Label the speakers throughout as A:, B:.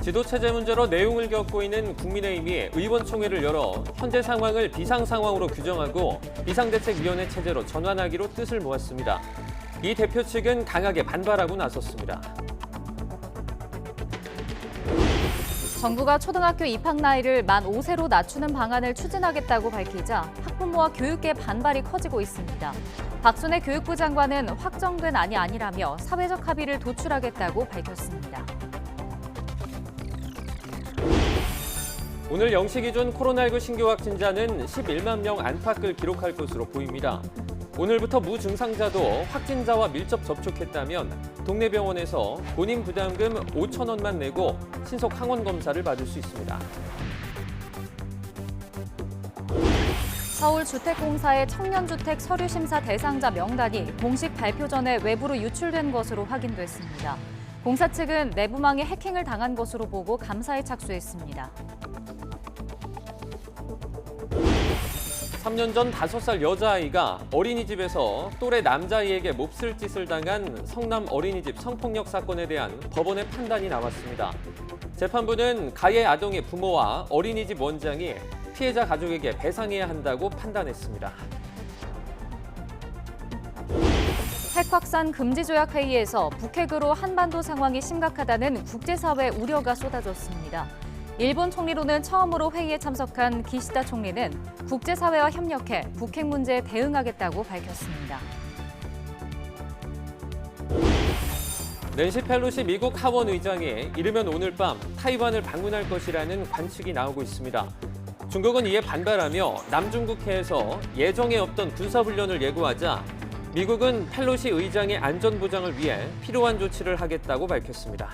A: 지도체제 문제로 내용을 겪고 있는 국민의힘이 의원총회를 열어 현재 상황을 비상상황으로 규정하고 비상대책위원회 체제로 전환하기로 뜻을 모았습니다. 이 대표 측은 강하게 반발하고 나섰습니다.
B: 정부가 초등학교 입학 나이를 만 5세로 낮추는 방안을 추진하겠다고 밝히자 학부모와 교육계 반발이 커지고 있습니다. 박순애 교육부 장관은 확정된 안이 아니라며 사회적 합의를 도출하겠다고 밝혔습니다.
A: 오늘 0시 기준 코로나19 신규 확진자는 11만 명 안팎을 기록할 것으로 보입니다. 오늘부터 무증상자도 확진자와 밀접 접촉했다면 동네 병원에서 본인 부담금 5천 원만 내고 신속 항원 검사를 받을 수 있습니다.
B: 서울주택공사의 청년주택 서류심사 대상자 명단이 공식 발표 전에 외부로 유출된 것으로 확인됐습니다. 공사 측은 내부망에 해킹을 당한 것으로 보고 감사에 착수했습니다.
A: 3년 전 5살 여자아이가 어린이집에서 또래 남자아이에게 몹쓸 짓을 당한 성남 어린이집 성폭력 사건에 대한 법원의 판단이 나왔습니다. 재판부는 가해 아동의 부모와 어린이집 원장이 피해자 가족에게 배상해야 한다고 판단했습니다.
B: 핵 확산 금지 조약 회의에서 북핵으로 한반도 상황이 심각하다는 국제사회 우려가 쏟아졌습니다. 일본 총리로는 처음으로 회의에 참석한 기시다 총리는 국제사회와 협력해 북핵 문제에 대응하겠다고 밝혔습니다.
A: 낸시 펠로시 미국 하원 의장이 이르면 오늘 밤 타이완을 방문할 것이라는 관측이 나오고 있습니다. 중국은 이에 반발하며 남중국해에서 예정에 없던 군사훈련을 예고하자 미국은 펠로시 의장의 안전 보장을 위해 필요한 조치를 하겠다고 밝혔습니다.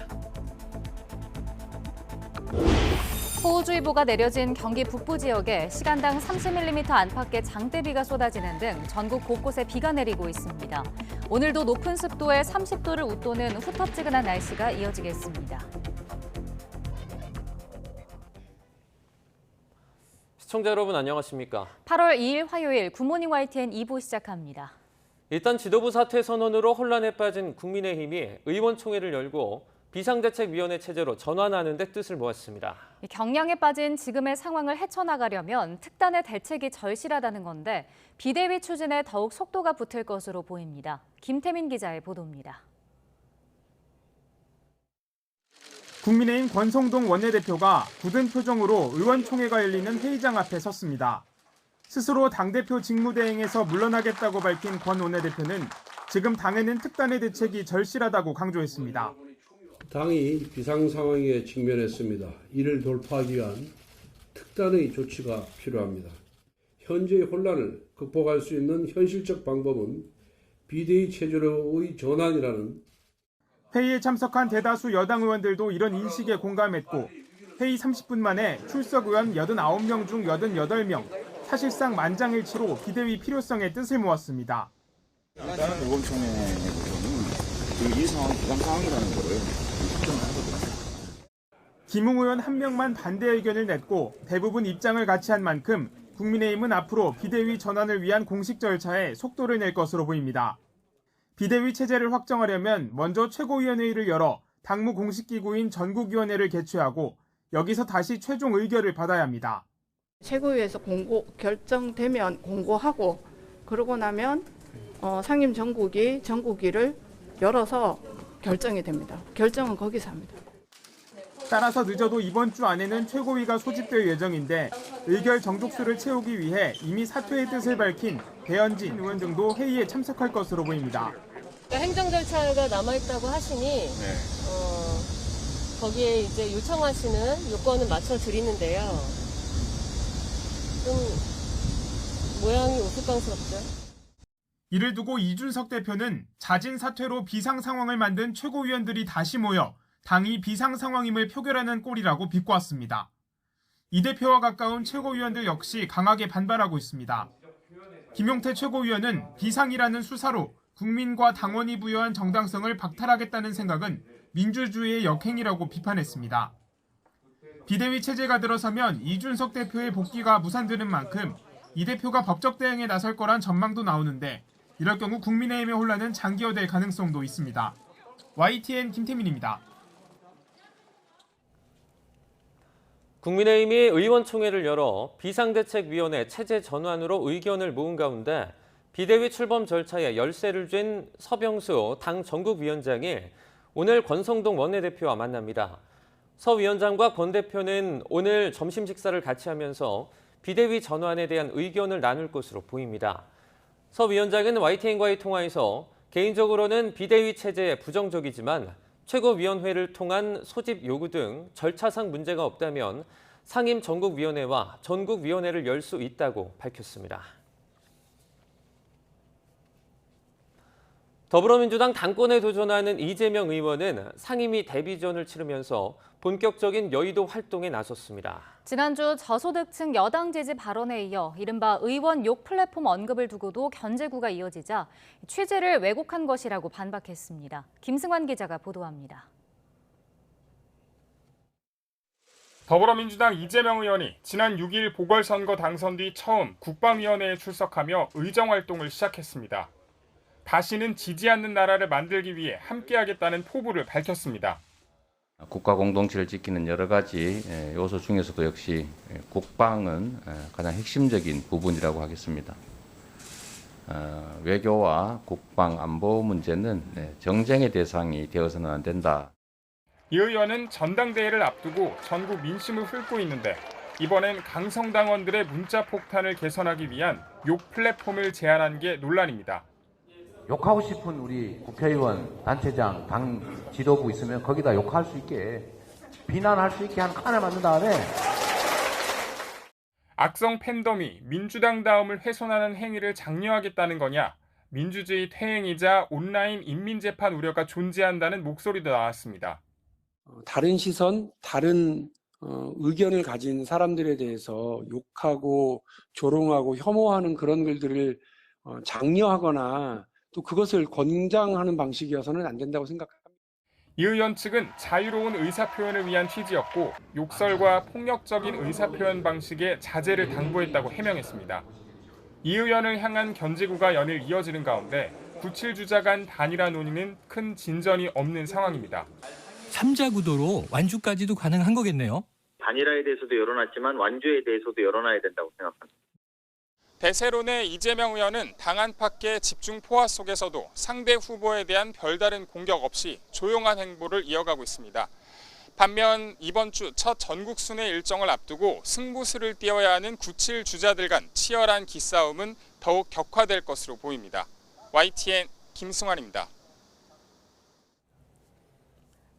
B: 호우주의보가 내려진 경기 북부 지역에 시간당 30mm 안팎의 장대비가 쏟아지는 등 전국 곳곳에 비가 내리고 있습니다. 오늘도 높은 습도에 30도를 웃도는 후텁지근한 날씨가 이어지겠습니다.
A: 시청자 여러분 안녕하십니까?
B: 8월 2일 화요일 굿모닝 YTN 2부 시작합니다.
A: 일단 지도부 사퇴 선언으로 혼란에 빠진 국민의힘이 의원총회를 열고 비상대책위원회 체제로 전환하는 데 뜻을 모았습니다.
B: 경량에 빠진 지금의 상황을 헤쳐나가려면 특단의 대책이 절실하다는 건데 비대위 추진에 더욱 속도가 붙을 것으로 보입니다. 김태민 기자의 보도입니다.
C: 국민의힘 권성동 원내대표가 굳은 표정으로 의원총회가 열리는 회의장 앞에 섰습니다. 스스로 당대표 직무대행에서 물러나겠다고 밝힌 권 원내대표는 지금 당에는 특단의 대책이 절실하다고 강조했습니다.
D: 당이 비상상황에 직면했습니다. 이를 돌파하기 위한 특단의 조치가 필요합니다. 현재의 혼란을 극복할 수 있는 현실적 방법은 비대위 체제로의 전환이라는.
C: 회의에 참석한 대다수 여당 의원들도 이런 인식에 공감했고 회의 30분 만에 출석 의원 89명 중 88명, 사실상 만장일치로 비대위 필요성의 뜻을 모았습니다.
E: 일단 의원총회에서는 이 상황이 비상상황이라는 것을 확정을 하거든요.
C: 김웅 의원 한 명만 반대 의견을 냈고 대부분 입장을 같이 한 만큼 국민의힘은 앞으로 비대위 전환을 위한 공식 절차에 속도를 낼 것으로 보입니다. 비대위 체제를 확정하려면 먼저 최고위원회의를 열어 당무 공식기구인 전국위원회를 개최하고 여기서 다시 최종 의결을 받아야 합니다.
F: 최고위에서 결정되면 공고하고 그러고 나면 상임 전국위를 열어서 결정이 됩니다. 결정은 거기서 합니다.
C: 따라서 늦어도 이번 주 안에는 최고위가 소집될 예정인데 의결 정족수를 채우기 위해 이미 사퇴의 뜻을 밝힌 배현진 의원 등도 회의에 참석할 것으로 보입니다.
G: 행정 절차가 남아있다고 하시니 거기에 이제 요청하시는 요건을 맞춰 드리는데요. 좀 모양이 우스꽝스럽죠.
C: 이를 두고 이준석 대표는 자진 사퇴로 비상 상황을 만든 최고위원들이 다시 모여 당이 비상 상황임을 표결하는 꼴이라고 비꼬았습니다. 이 대표와 가까운 최고위원들 역시 강하게 반발하고 있습니다. 김용태 최고위원은 비상이라는 수사로 국민과 당원이 부여한 정당성을 박탈하겠다는 생각은 민주주의의 역행이라고 비판했습니다. 비대위 체제가 들어서면 이준석 대표의 복귀가 무산되는 만큼 이 대표가 법적 대응에 나설 거란 전망도 나오는데 이럴 경우 국민의힘의 혼란은 장기화될 가능성도 있습니다. YTN 김태민입니다.
A: 국민의힘이 의원총회를 열어 비상대책위원회 체제 전환으로 의견을 모은 가운데 비대위 출범 절차에 열쇠를 쥔 서병수 당 전국위원장이 오늘 권성동 원내대표와 만납니다. 서 위원장과 권 대표는 오늘 점심 식사를 같이 하면서 비대위 전환에 대한 의견을 나눌 것으로 보입니다. 서 위원장은 YTN과의 통화에서 개인적으로는 비대위 체제에 부정적이지만 최고위원회를 통한 소집 요구 등 절차상 문제가 없다면 상임 전국위원회와 전국위원회를 열 수 있다고 밝혔습니다. 더불어민주당 당권에 도전하는 이재명 의원은 상임위 데뷔전을 치르면서 본격적인 여의도 활동에 나섰습니다.
B: 지난주 저소득층 여당 지지 발언에 이어 이른바 의원 욕 플랫폼 언급을 두고도 견제구가 이어지자 취재를 왜곡한 것이라고 반박했습니다. 김승환 기자가 보도합니다.
C: 더불어민주당 이재명 의원이 지난 6일 보궐선거 당선 뒤 처음 국방위원회에 출석하며 의정활동을 시작했습니다. 다시는 지지 않는 나라를 만들기 위해 함께하겠다는 포부를 밝혔습니다.
H: 국가 공동체를 지키는 여러 가지 요소 중에서도 역시 국방은 가장 핵심적인 부분이라고 하겠습니다. 외교와 국방 안보 문제는 정쟁의 대상이 되어서는 안 된다.
C: 이 의원은 전당대회를 앞두고 전국 민심을 훑고 있는데 이번엔 강성당원들의 문자 폭탄을 개선하기 위한 욕 플랫폼을 제안한 게 논란입니다.
I: 욕하고 싶은 우리 국회의원, 단체장, 당 지도부 있으면 거기다 욕할 수 있게, 비난할 수 있게 한 칸에 만든 다음에
C: 악성 팬덤이 민주당 다음을 훼손하는 행위를 장려하겠다는 거냐, 민주주의 퇴행이자 온라인 인민재판 우려가 존재한다는 목소리도 나왔습니다.
J: 다른 시선, 다른 의견을 가진 사람들에 대해서 욕하고 조롱하고 혐오하는 그런 글들을 장려하거나 또 그것을 권장하는 방식이어서는 안 된다고 생각합니다.
C: 이 의원 측은 자유로운 의사표현을 위한 취지였고 욕설과 폭력적인 의사표현 방식의 자제를 당부했다고 해명했습니다. 이 의원을 향한 견제구가 연일 이어지는 가운데 97 주자 간 단일화 논의는 큰 진전이 없는 상황입니다.
K: 3자 구도로 완주까지도 가능한 거겠네요.
L: 단일화에 대해서도 열어놨지만 완주에 대해서도 열어놔야 된다고 생각합니다.
C: 대세론의 이재명 의원은 당 안팎의 집중 포화 속에서도 상대 후보에 대한 별다른 공격 없이 조용한 행보를 이어가고 있습니다. 반면 이번 주 첫 전국 순회 일정을 앞두고 승부수를 띄워야 하는 97 주자들 간 치열한 기싸움은 더욱 격화될 것으로 보입니다. YTN 김승환입니다.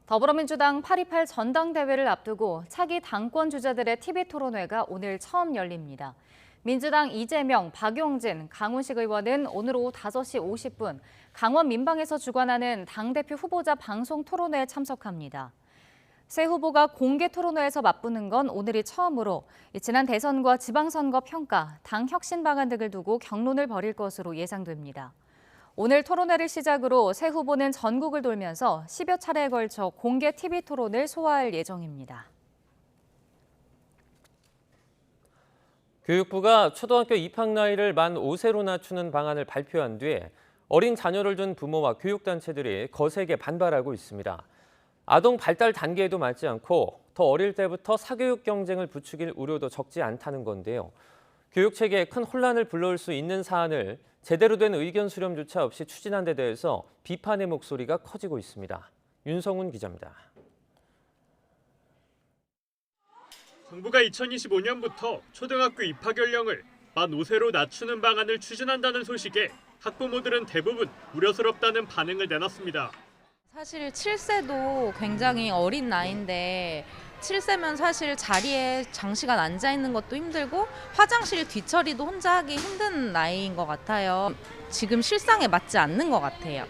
B: 더불어민주당 8.28 전당대회를 앞두고 차기 당권 주자들의 TV토론회가 오늘 처음 열립니다. 민주당 이재명, 박용진, 강훈식 의원은 오늘 오후 5시 50분 강원 민방에서 주관하는 당대표 후보자 방송 토론회에 참석합니다. 새 후보가 공개 토론회에서 맞붙는 건 오늘이 처음으로 지난 대선과 지방선거 평가, 당 혁신 방안 등을 두고 격론을 벌일 것으로 예상됩니다. 오늘 토론회를 시작으로 새 후보는 전국을 돌면서 10여 차례에 걸쳐 공개 TV 토론을 소화할 예정입니다.
A: 교육부가 초등학교 입학 나이를 만 5세로 낮추는 방안을 발표한 뒤 어린 자녀를 둔 부모와 교육단체들이 거세게 반발하고 있습니다. 아동 발달 단계에도 맞지 않고 더 어릴 때부터 사교육 경쟁을 부추길 우려도 적지 않다는 건데요. 교육체계에 큰 혼란을 불러올 수 있는 사안을 제대로 된 의견 수렴조차 없이 추진한 데 대해서 비판의 목소리가 커지고 있습니다. 윤성훈 기자입니다.
M: 정부가 2025년부터 초등학교 입학 연령을 만 5세로 낮추는 방안을 추진한다는 소식에 학부모들은 대부분 우려스럽다는 반응을 내놨습니다.
N: 사실 7세도 굉장히 어린 나이인데 7세면 사실 자리에 장시간 앉아 있는 것도 힘들고 화장실 뒤처리도 혼자 하기 힘든 나이인 것 같아요. 지금 실상에 맞지 않는 것 같아요.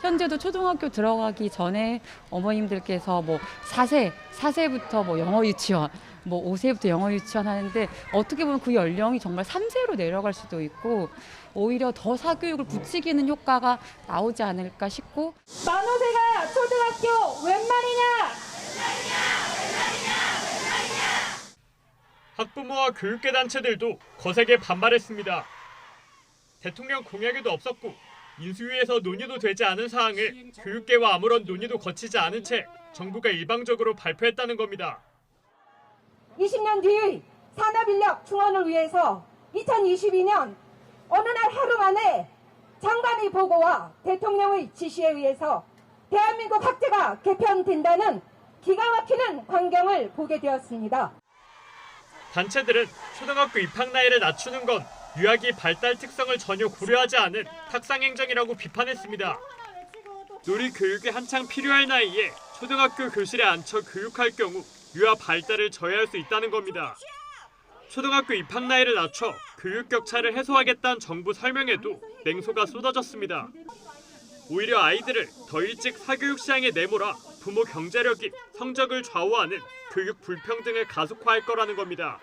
O: 현재도 초등학교 들어가기 전에 어머님들께서 뭐 4세부터 뭐 영어 유치원, 뭐 5세부터 영어 유치원 하는데 어떻게 보면 그 연령이 정말 3세로 내려갈 수도 있고 오히려 더 사교육을 부추기는 효과가 나오지 않을까 싶고.
P: 만 5세가 초등학교 웬 말이냐?
M: 학부모와 교육계 단체들도 거세게 반발했습니다. 대통령 공약에도 없었고 인수위에서 논의도 되지 않은 사항을 교육계와 아무런 논의도 거치지 않은 채 정부가 일방적으로 발표했다는 겁니다.
P: 20년 뒤의 산업인력 충원을 위해서 2022년 어느 날 하루 만에 장관의 보고와 대통령의 지시에 의해서 대한민국 학제가 개편된다는 기가 막히는 광경을 보게 되었습니다.
M: 단체들은 초등학교 입학 나이를 낮추는 건 유아기 발달 특성을 전혀 고려하지 않은 탁상행정이라고 비판했습니다. 놀이 교육이 한창 필요할 나이에 초등학교 교실에 앉혀 교육할 경우 유아 발달을 저해할 수 있다는 겁니다. 초등학교 입학 나이를 낮춰 교육 격차를 해소하겠다는 정부 설명에도 맹소가 쏟아졌습니다. 오히려 아이들을 더 일찍 사교육 시장에 내몰아 부모 경제력이 성적을 좌우하는 교육 불평등을 가속화할 거라는 겁니다.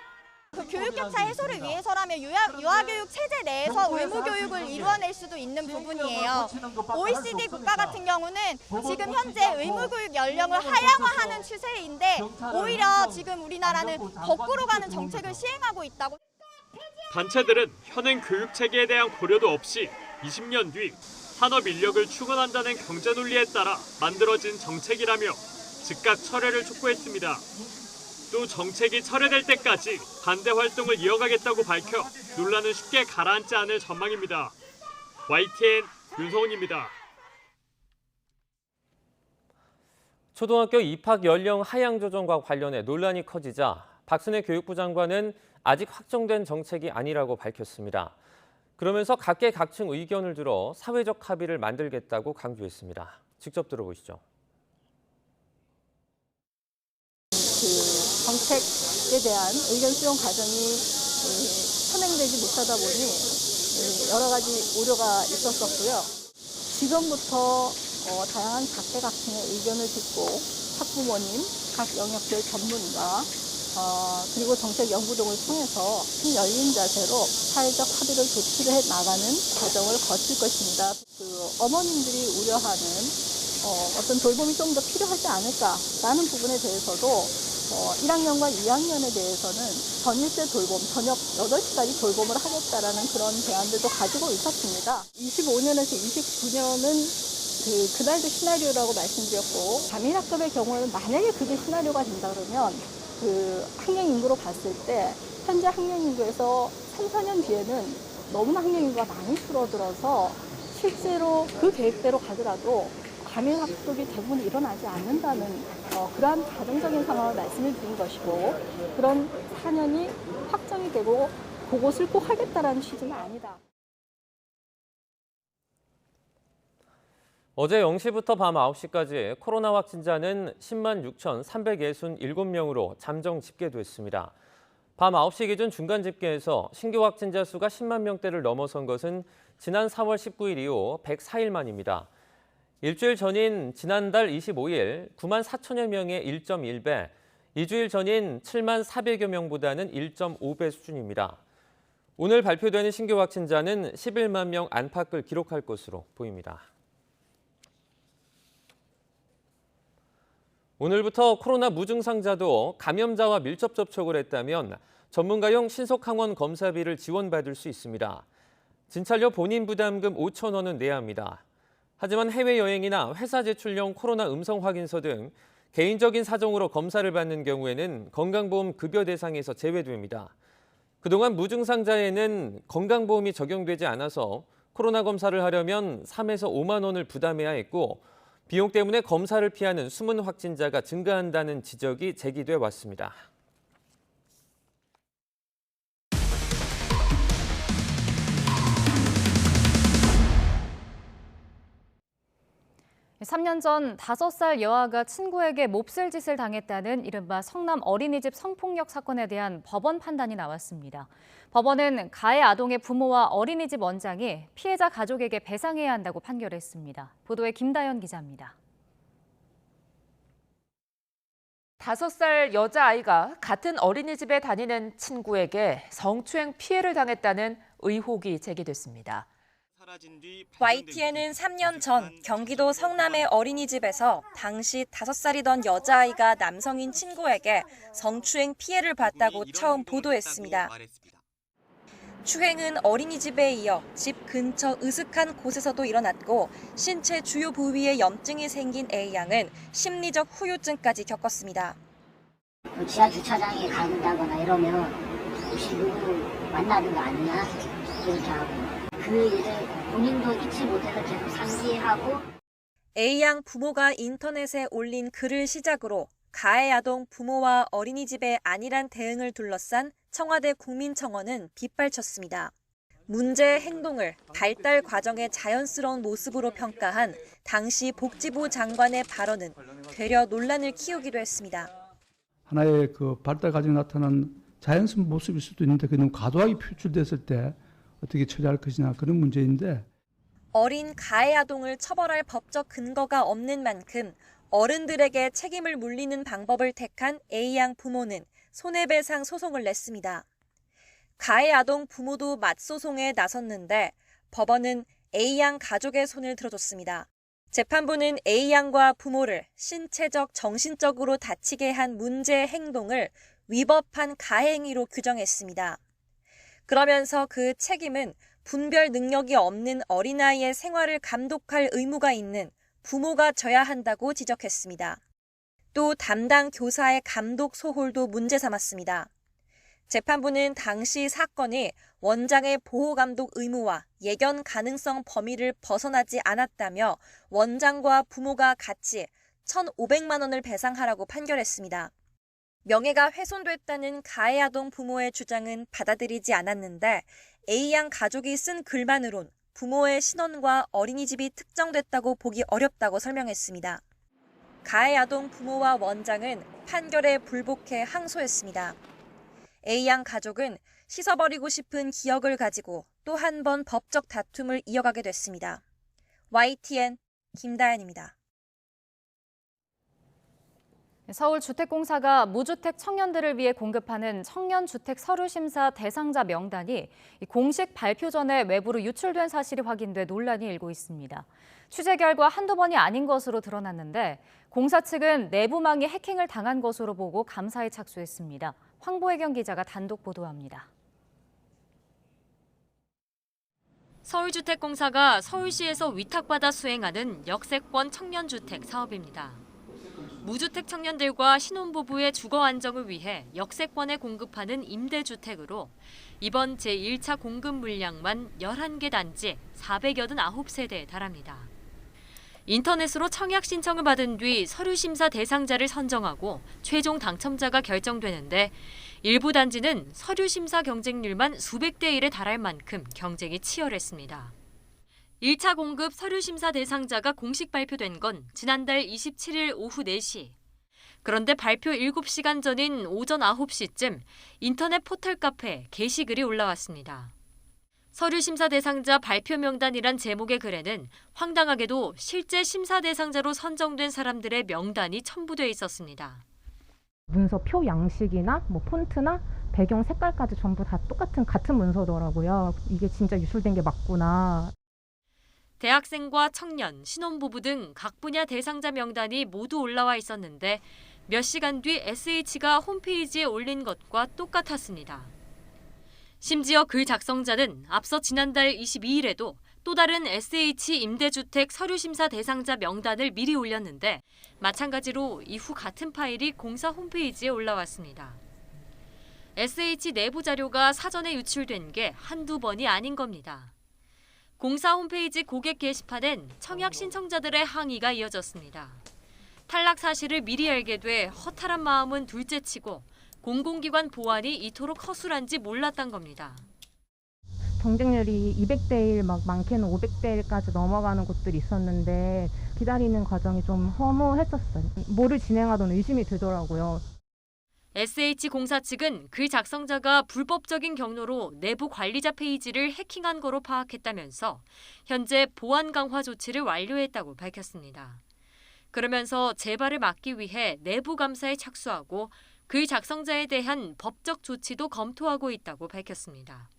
Q: 교육 격차 해소를 위해서라면 유아교육 체제 내에서 의무교육을 이루어낼 수도 있는 부분이에요. OECD 국가 같은 경우는 지금 현재 의무교육 연령을 하향화하는 추세인데 오히려 지금 우리나라는 거꾸로 가는 정책을 시행하고 있다고.
M: 단체들은 현행 교육체계에 대한 고려도 없이 20년 뒤 산업 인력을 충원한다는 경제 논리에 따라 만들어진 정책이라며 즉각 철회를 촉구했습니다. 또 정책이 철회될 때까지 반대 활동을 이어가겠다고 밝혀 논란은 쉽게 가라앉지 않을 전망입니다. YTN 윤성훈입니다.
A: 초등학교 입학 연령 하향 조정과 관련해 논란이 커지자 박순애 교육부 장관은 아직 확정된 정책이 아니라고 밝혔습니다. 그러면서 각계각층 의견을 들어 사회적 합의를 만들겠다고 강조했습니다. 직접 들어보시죠.
R: 정책에 대한 의견 수용 과정이 선행되지 못하다 보니 여러 가지 우려가 있었었고요. 지금부터 다양한 각계각층의 의견을 듣고 학부모님, 각 영역별 전문가, 그리고 정책연구등을 통해서 열린 자세로 사회적 합의를 도출해 나가는 과정을 거칠 것입니다. 어머님들이 우려하는 어떤 돌봄이 좀 더 필요하지 않을까라는 부분에 대해서도 1학년과 2학년에 대해서는 전일제 돌봄, 저녁 8시까지 돌봄을 하겠다라는 그런 대안들도 가지고 있었습니다. 25년에서 29년은 그날도 시나리오라고 말씀드렸고, 단일학급의 경우에는 만약에 그게 시나리오가 된다 그러면 학령 인구로 봤을 때 현재 학령 인구에서 3, 4년 뒤에는 너무나 학령 인구가 많이 줄어들어서 실제로 그 계획대로 가더라도 단일학급이 대부분 일어나지 않는다는 그러한 가정적인 상황을 말씀을 드린 것이고, 그런 4년이 확정이 되고 그것을 꼭 하겠다라는 취지는 아니다.
A: 어제 0시부터 밤 9시까지 코로나 확진자는 10만 6,367명으로 잠정 집계됐습니다. 밤 9시 기준 중간 집계에서 신규 확진자 수가 10만 명대를 넘어선 것은 지난 4월 19일 이후 104일 만입니다. 일주일 전인 지난달 25일 9만 4천여 명의 1.1배, 2주일 전인 7만 400여 명보다는 1.5배 수준입니다. 오늘 발표되는 신규 확진자는 11만 명 안팎을 기록할 것으로 보입니다. 오늘부터 코로나 무증상자도 감염자와 밀접 접촉을 했다면 전문가용 신속항원 검사비를 지원받을 수 있습니다. 진찰료 본인 부담금 5천 원은 내야 합니다. 하지만 해외여행이나 회사 제출용 코로나 음성 확인서 등 개인적인 사정으로 검사를 받는 경우에는 건강보험 급여 대상에서 제외됩니다. 그동안 무증상자에는 건강보험이 적용되지 않아서 코로나 검사를 하려면 3에서 5만 원을 부담해야 했고, 비용 때문에 검사를 피하는 숨은 확진자가 증가한다는 지적이 제기돼 왔습니다.
B: 네, 3년 전 5살 여아가 친구에게 몹쓸 짓을 당했다는 이른바 성남 어린이집 성폭력 사건에 대한 법원 판단이 나왔습니다. 법원은 가해 아동의 부모와 어린이집 원장이 피해자 가족에게 배상해야 한다고 판결했습니다. 보도에 김다연 기자입니다.
S: 5살 여자아이가 같은 어린이집에 다니는 친구에게 성추행 피해를 당했다는 의혹이 제기됐습니다.
T: YTN은 3년 전 경기도 성남의 어린이집에서 당시 5살이던 여자아이가 남성인 친구에게 성추행 피해를 봤다고 처음 보도했습니다. 추행은 어린이집에 이어 집 근처 으슥한 곳에서도 일어났고, 신체 주요 부위에 염증이 생긴 A양은 심리적 후유증까지 겪었습니다.
U: 지하 주차장에 간다거나 이러면 혹시 누구 만나는 거 아니냐 이렇게 하고 그 일을 본인도 잊지 못해서 계속 상기하고
T: A양 부모가 인터넷에 올린 글을 시작으로 가해 아동 부모와 어린이집의 안일한 대응을 둘러싼 청와대 국민청원은 빗발쳤습니다. 문제의 행동을 발달 과정의 자연스러운 모습으로 평가한 당시 복지부 장관의 발언은 되려 논란을 키우기도 했습니다.
V: 하나의 그 발달 과정에 나타난 자연스러운 모습일 수도 있는데 그게 너무 과도하게 표출됐을 때 어떻게 처리할 것이냐 그런 문제인데
T: 어린 가해 아동을 처벌할 법적 근거가 없는 만큼 어른들에게 책임을 물리는 방법을 택한 A양 부모는 손해배상 소송을 냈습니다. 가해 아동 부모도 맞소송에 나섰는데 법원은 A양 가족의 손을 들어줬습니다. 재판부는 A양과 부모를 신체적, 정신적으로 다치게 한 문제의 행동을 위법한 가해행위로 규정했습니다. 그러면서 그 책임은 분별 능력이 없는 어린아이의 생활을 감독할 의무가 있는 부모가 져야 한다고 지적했습니다. 또 담당 교사의 감독 소홀도 문제 삼았습니다. 재판부는 당시 사건이 원장의 보호감독 의무와 예견 가능성 범위를 벗어나지 않았다며 원장과 부모가 같이 1,500만 원을 배상하라고 판결했습니다. 명예가 훼손됐다는 가해 아동 부모의 주장은 받아들이지 않았는데 A양 가족이 쓴 글만으론 부모의 신원과 어린이집이 특정됐다고 보기 어렵다고 설명했습니다. 가해 아동 부모와 원장은 판결에 불복해 항소했습니다. A양 가족은 씻어버리고 싶은 기억을 가지고 또 한 번 법적 다툼을 이어가게 됐습니다. YTN 김다연입니다.
B: 서울주택공사가 무주택 청년들을 위해 공급하는 청년주택 서류심사 대상자 명단이 공식 발표 전에 외부로 유출된 사실이 확인돼 논란이 일고 있습니다. 취재 결과 한두 번이 아닌 것으로 드러났는데 공사 측은 내부망이 해킹을 당한 것으로 보고 감사에 착수했습니다. 황보혜경 기자가 단독 보도합니다.
W: 서울주택공사가 서울시에서 위탁받아 수행하는 역세권 청년주택 사업입니다. 무주택 청년들과 신혼부부의 주거 안정을 위해 역세권에 공급하는 임대주택으로 이번 제1차 공급 물량만 11개 단지 489세대에 달합니다. 인터넷으로 청약 신청을 받은 뒤 서류 심사 대상자를 선정하고 최종 당첨자가 결정되는데 일부 단지는 서류 심사 경쟁률만 수백 대 1에 달할 만큼 경쟁이 치열했습니다. 1차 공급 서류 심사 대상자가 공식 발표된 건 지난달 27일 오후 4시. 그런데 발표 7시간 전인 오전 9시쯤 인터넷 포털 카페에 게시글이 올라왔습니다. 서류 심사 대상자 발표 명단이란 제목의 글에는 황당하게도 실제 심사 대상자로 선정된 사람들의 명단이 첨부돼 있었습니다.
X: 문서 표 양식이나 폰트나 배경 색깔까지 전부 다 같은 문서더라고요. 이게 진짜 유출된 게 맞구나.
W: 대학생과 청년, 신혼부부 등 각 분야 대상자 명단이 모두 올라와 있었는데 몇 시간 뒤 SH가 홈페이지에 올린 것과 똑같았습니다. 심지어 글 작성자는 앞서 지난달 22일에도 또 다른 SH 임대주택 서류심사 대상자 명단을 미리 올렸는데 마찬가지로 이후 같은 파일이 공사 홈페이지에 올라왔습니다. SH 내부 자료가 사전에 유출된 게 한두 번이 아닌 겁니다. 공사 홈페이지 고객 게시판엔 청약 신청자들의 항의가 이어졌습니다. 탈락 사실을 미리 알게 돼 허탈한 마음은 둘째치고 공공기관 보안이 이토록 허술한지 몰랐던 겁니다.
X: 경쟁률이 200대 1, 많게는 500대 1까지 넘어가는 곳들이 있었는데 기다리는 과정이 좀 허무했었어요. 뭐를 진행하던 의심이 들더라고요.
W: SH공사 측은 글 작성자가 불법적인 경로로 내부 관리자 페이지를 해킹한 거로 파악했다면서 현재 보안 강화 조치를 완료했다고 밝혔습니다. 그러면서 재발을 막기 위해 내부 감사에 착수하고 글 작성자에 대한 법적 조치도 검토하고 있다고 밝혔습니다.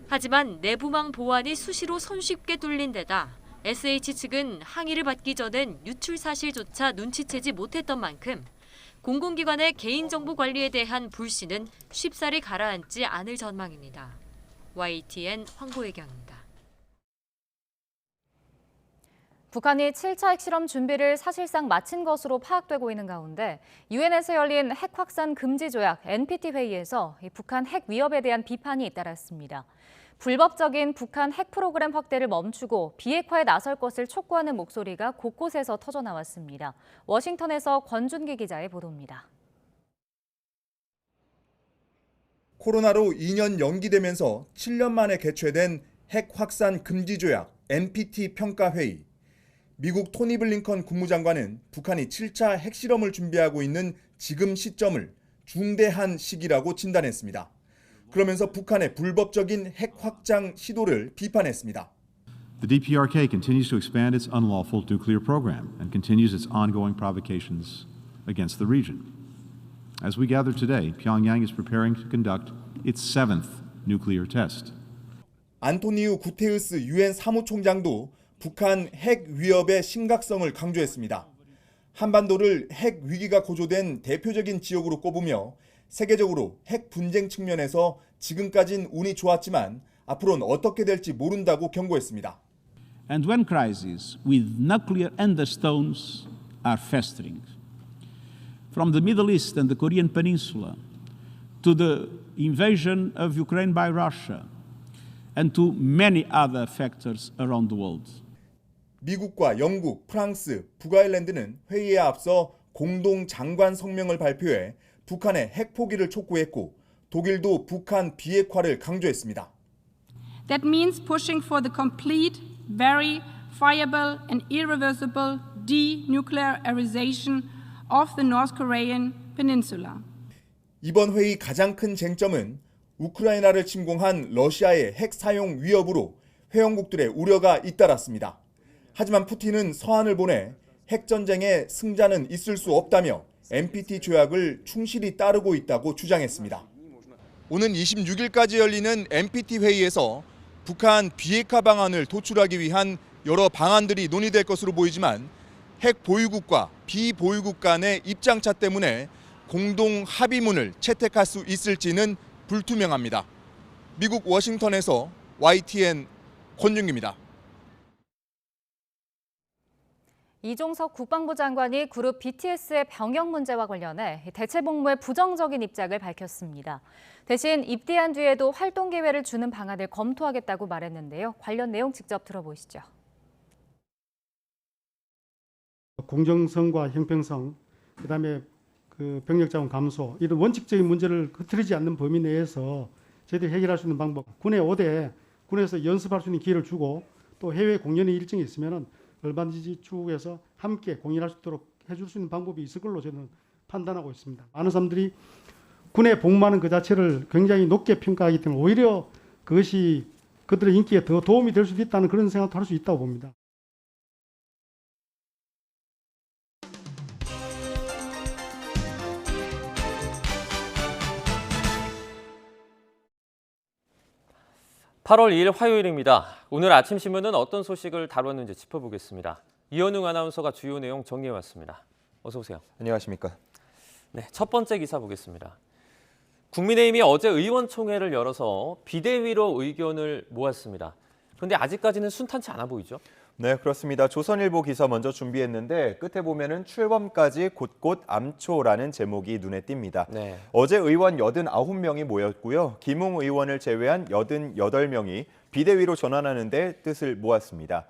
W: 하지만 내부망 보안이 수시로 손쉽게 뚫린 데다 SH 측은 항의를 받기 전엔 유출 사실조차 눈치채지 못했던 만큼 공공기관의 개인정보 관리에 대한 불신은 쉽사리 가라앉지 않을 전망입니다. YTN 황보혜경입니다.
B: 북한이 7차 핵실험 준비를 사실상 마친 것으로 파악되고 있는 가운데 유엔에서 열린 핵 확산 금지 조약 NPT 회의에서 북한 핵 위협에 대한 비판이 잇따랐습니다. 불법적인 북한 핵 프로그램 확대를 멈추고 비핵화에 나설 것을 촉구하는 목소리가 곳곳에서 터져나왔습니다. 워싱턴에서 권준기 기자의 보도입니다.
D: 코로나로 2년 연기되면서 7년 만에 개최된 핵 확산 금지 조약 NPT 평가회의. 미국 토니 블링컨 국무장관은 북한이 7차 핵실험을 준비하고 있는 지금 시점을 중대한 시기라고 진단했습니다. 그러면서 북한의 불법적인 핵 확장 시도를 비판했습니다.
E: The DPRK continues to expand its unlawful nuclear program and continues its ongoing provocations against the region. As we gather today, Pyongyang is preparing to conduct its 7th nuclear test.
D: 안토니우 구테우스 유엔 사무총장도 북한 핵 위협의 심각성을 강조했습니다. 한반도를 핵 위기가 고조된 대표적인 지역으로 꼽으며 세계적으로 핵 분쟁 측면에서 지금까진 운이 좋았지만 앞으로는 어떻게 될지 모른다고 경고했습니다.
F: And when crises with nuclear undertones are festering, from the Middle East and the Korean Peninsula to the invasion of Ukraine by Russia and to many other factors around the world.
D: 미국과 영국, 프랑스, 북아일랜드는 회의에 앞서 공동 장관 성명을 발표해 북한의 핵 포기를 촉구했고 독일도 북한 비핵화를 강조했습니다.
G: That means pushing for the complete, verifiable and irreversible denuclearization of the North Korean peninsula.
D: 이번 회의 가장 큰 쟁점은 우크라이나를 침공한 러시아의 핵 사용 위협으로 회원국들의 우려가 잇따랐습니다. 하지만 푸틴은 서한을 보내 핵전쟁의 승자는 있을 수 없다며 NPT 조약을 충실히 따르고 있다고 주장했습니다. 오는 26일까지 열리는 NPT 회의에서 북한 비핵화 방안을 도출하기 위한 여러 방안들이 논의될 것으로 보이지만 핵 보유국과 비보유국 간의 입장차 때문에 공동 합의문을 채택할 수 있을지는 불투명합니다. 미국 워싱턴에서 YTN 권준기입니다.
B: 이종석 국방부 장관이 그룹 BTS의 병역 문제와 관련해 대체 복무에 부정적인 입장을 밝혔습니다. 대신 입대한 뒤에도 활동 기회를 주는 방안을 검토하겠다고 말했는데요. 관련 내용 직접 들어보시죠.
Y: 공정성과 형평성, 그다음에 그 병력 자원 감소 이런 원칙적인 문제를 흐트리지 않는 범위 내에서 저희들이 해결할 수 있는 방법. 군에 오되 군에서 연습할 수 있는 기회를 주고 또 해외 공연의 일정이 있으면은 얼마든지 추후에서 함께 공연할 수 있도록 해줄 수 있는 방법이 있을 걸로 저는 판단하고 있습니다. 많은 사람들이 군에 복무하는 그 자체를 굉장히 높게 평가하기 때문에 오히려 그것이 그들의 인기에 더 도움이 될 수도 있다는 그런 생각도 할 수 있다고 봅니다.
A: (8월 2일) 화요일입니다. 오늘 아침 신문은 어떤 소식을 다뤘는지 짚어보겠습니다. 이현웅 아나운서가 주요 내용 정리해왔습니다. 어서 오세요.
Z: 안녕하십니까.
A: 네, 첫 번째 기사 보겠습니다. 국민의힘이 어제 의원총회를 열어서 비대위로 의견을 모았습니다. 그런데 아직까지는 순탄치 않아 보이죠?
Z: 네, 그렇습니다. 조선일보 기사 먼저 준비했는데 끝에 보면은 출범까지 곳곳 암초라는 제목이 눈에 띕니다.
A: 네.
Z: 어제 의원 89명이 모였고요. 김웅 의원을 제외한 88명이 비대위로 전환하는 데 뜻을 모았습니다.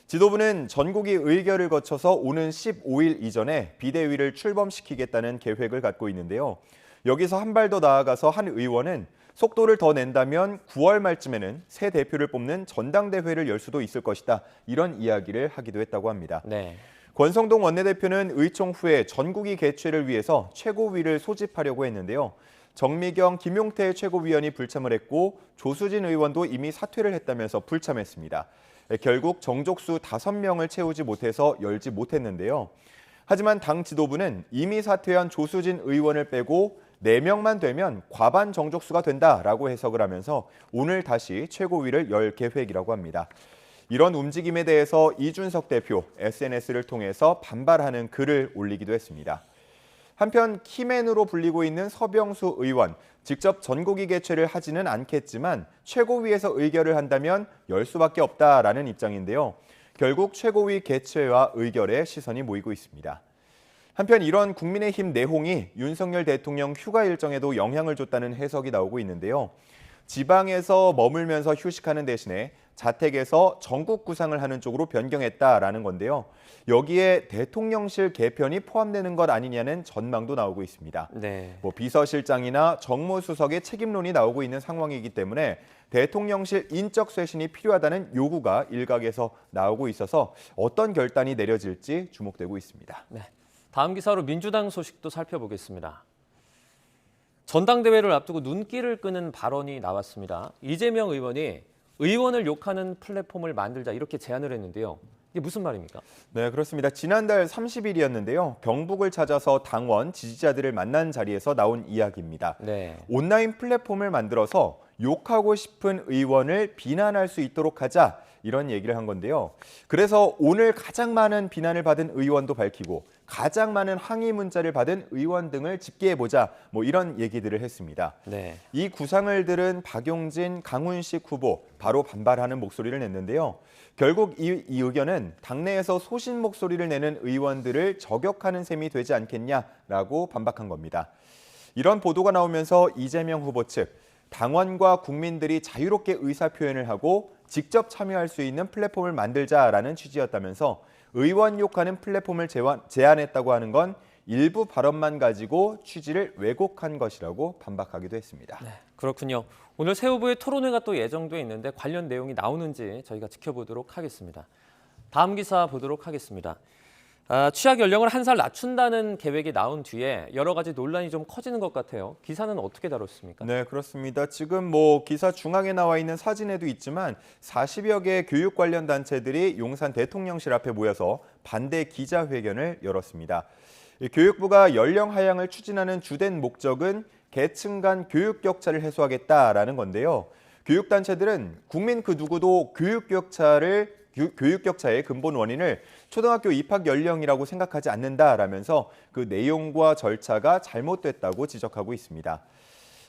Z: 지도부는 전국이 의결을 거쳐서 오는 15일 이전에 비대위를 출범시키겠다는 계획을 갖고 있는데요. 여기서 한 발 더 나아가서 한 의원은 속도를 더 낸다면 9월 말쯤에는 새 대표를 뽑는 전당대회를 열 수도 있을 것이다. 이런 이야기를 하기도 했다고 합니다.
A: 네.
Z: 권성동 원내대표는 의총 후에 전국위 개최를 위해서 최고위를 소집하려고 했는데요. 정미경, 김용태 최고위원이 불참을 했고 조수진 의원도 이미 사퇴를 했다면서 불참했습니다. 결국 정족수 5명을 채우지 못해서 열지 못했는데요. 하지만 당 지도부는 이미 사퇴한 조수진 의원을 빼고 4명만 되면 과반 정족수가 된다라고 해석을 하면서 오늘 다시 최고위를 열 계획이라고 합니다. 이런 움직임에 대해서 이준석 대표 SNS를 통해서 반발하는 글을 올리기도 했습니다. 한편 키맨으로 불리고 있는 서병수 의원, 직접 전국위 개최를 하지는 않겠지만 최고위에서 의결을 한다면 열 수밖에 없다라는 입장인데요. 결국 최고위 개최와 의결에 시선이 모이고 있습니다. 한편 이런 국민의힘 내홍이 윤석열 대통령 휴가 일정에도 영향을 줬다는 해석이 나오고 있는데요. 지방에서 머물면서 휴식하는 대신에 자택에서 전국 구상을 하는 쪽으로 변경했다라는 건데요. 여기에 대통령실 개편이 포함되는 것 아니냐는 전망도 나오고 있습니다.
A: 네.
Z: 비서실장이나 정무수석의 책임론이 나오고 있는 상황이기 때문에 대통령실 인적 쇄신이 필요하다는 요구가 일각에서 나오고 있어서 어떤 결단이 내려질지 주목되고 있습니다.
A: 네. 다음 기사로 민주당 소식도 살펴보겠습니다. 전당대회를 앞두고 눈길을 끄는 발언이 나왔습니다. 이재명 의원이 의원을 욕하는 플랫폼을 만들자 이렇게 제안을 했는데요. 이게 무슨 말입니까?
Z: 네, 그렇습니다. 지난달 30일이었는데요. 경북을 찾아서 당원, 지지자들을 만난 자리에서 나온 이야기입니다.
A: 네.
Z: 온라인 플랫폼을 만들어서 욕하고 싶은 의원을 비난할 수 있도록 하자 이런 얘기를 한 건데요. 그래서 오늘 가장 많은 비난을 받은 의원도 밝히고 가장 많은 항의 문자를 받은 의원 등을 집계해보자 이런 얘기들을 했습니다.
A: 네.
Z: 이 구상을 들은 박용진, 강훈식 후보 바로 반발하는 목소리를 냈는데요. 결국 이 의견은 당내에서 소신 목소리를 내는 의원들을 저격하는 셈이 되지 않겠냐라고 반박한 겁니다. 이런 보도가 나오면서 이재명 후보 측 당원과 국민들이 자유롭게 의사표현을 하고 직접 참여할 수 있는 플랫폼을 만들자라는 취지였다면서 의원 욕하는 플랫폼을 제안했다고 하는 건 일부 발언만 가지고 취지를 왜곡한 것이라고 반박하기도 했습니다.
A: 네, 그렇군요. 오늘 새 후보의 토론회가 또 예정돼 있는데 관련 내용이 나오는지 저희가 지켜보도록 하겠습니다. 다음 기사 보도록 하겠습니다. 취약 연령을 1살 낮춘다는 계획이 나온 뒤에 여러 가지 논란이 좀 커지는 것 같아요. 기사는 어떻게 다뤘습니까?
Z: 네, 그렇습니다. 지금 기사 중앙에 나와 있는 사진에도 있지만 40여 개 교육 관련 단체들이 용산 대통령실 앞에 모여서 반대 기자회견을 열었습니다. 교육부가 연령 하향을 추진하는 주된 목적은 계층 간 교육 격차를 해소하겠다라는 건데요. 교육단체들은 국민 그 누구도 교육 격차의 근본 원인을 초등학교 입학 연령이라고 생각하지 않는다라면서 그 내용과 절차가 잘못됐다고 지적하고 있습니다.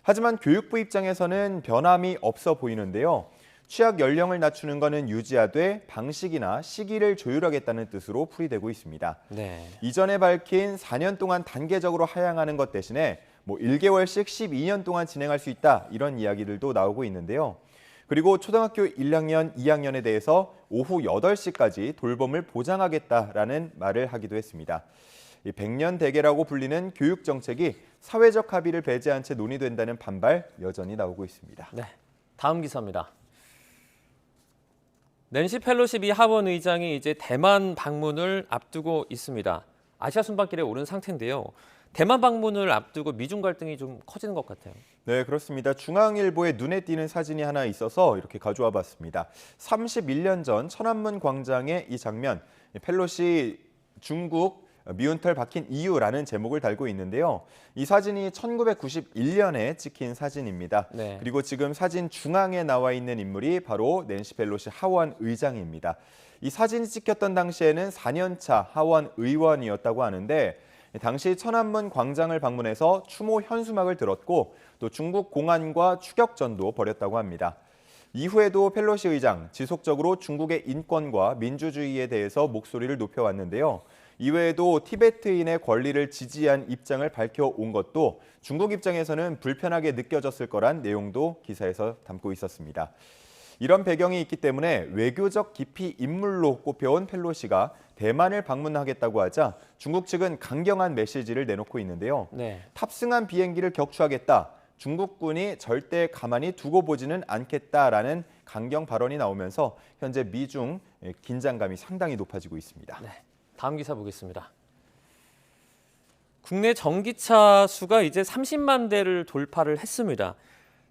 Z: 하지만 교육부 입장에서는 변함이 없어 보이는데요. 취약 연령을 낮추는 것은 유지하되 방식이나 시기를 조율하겠다는 뜻으로 풀이되고 있습니다.
A: 네.
Z: 이전에 밝힌 4년 동안 단계적으로 하향하는 것 대신에 1개월씩 12년 동안 진행할 수 있다 이런 이야기들도 나오고 있는데요. 그리고 초등학교 1학년, 2학년에 대해서 오후 8시까지 돌봄을 보장하겠다라는 말을 하기도 했습니다. 100년 대계라고 불리는 교육 정책이 사회적 합의를 배제한 채 논의된다는 반발 여전히 나오고 있습니다.
A: 네, 다음 기사입니다. 낸시 펠로시 미 하원 의장이 이제 대만 방문을 앞두고 있습니다. 아시아 순방길에 오른 상태인데요. 대만 방문을 앞두고 미중 갈등이 좀 커지는 것 같아요.
Z: 네, 그렇습니다. 중앙일보에 눈에 띄는 사진이 하나 있어서 이렇게 가져와 봤습니다. 31년 전 천안문 광장의 이 장면, 펠로시 중국 미운털 박힌 이유라는 제목을 달고 있는데요. 이 사진이 1991년에 찍힌 사진입니다.
A: 네.
Z: 그리고 지금 사진 중앙에 나와 있는 인물이 바로 낸시 펠로시 하원 의장입니다. 이 사진이 찍혔던 당시에는 4년차 하원 의원이었다고 하는데 당시 천안문 광장을 방문해서 추모 현수막을 들었고 또 중국 공안과 추격전도 벌였다고 합니다. 이후에도 펠로시 의장 지속적으로 중국의 인권과 민주주의에 대해서 목소리를 높여왔는데요. 이외에도 티베트인의 권리를 지지한 입장을 밝혀온 것도 중국 입장에서는 불편하게 느껴졌을 거란 내용도 기사에서 담고 있었습니다. 이런 배경이 있기 때문에 외교적 기피 인물로 꼽혀온 펠로시가 대만을 방문하겠다고 하자 중국 측은 강경한 메시지를 내놓고 있는데요.
A: 네.
Z: 탑승한 비행기를 격추하겠다. 중국군이 절대 가만히 두고 보지는 않겠다라는 강경 발언이 나오면서 현재 미중 긴장감이 상당히 높아지고 있습니다.
A: 네. 다음 기사 보겠습니다. 국내 전기차 수가 이제 30만 대를 돌파를 했습니다.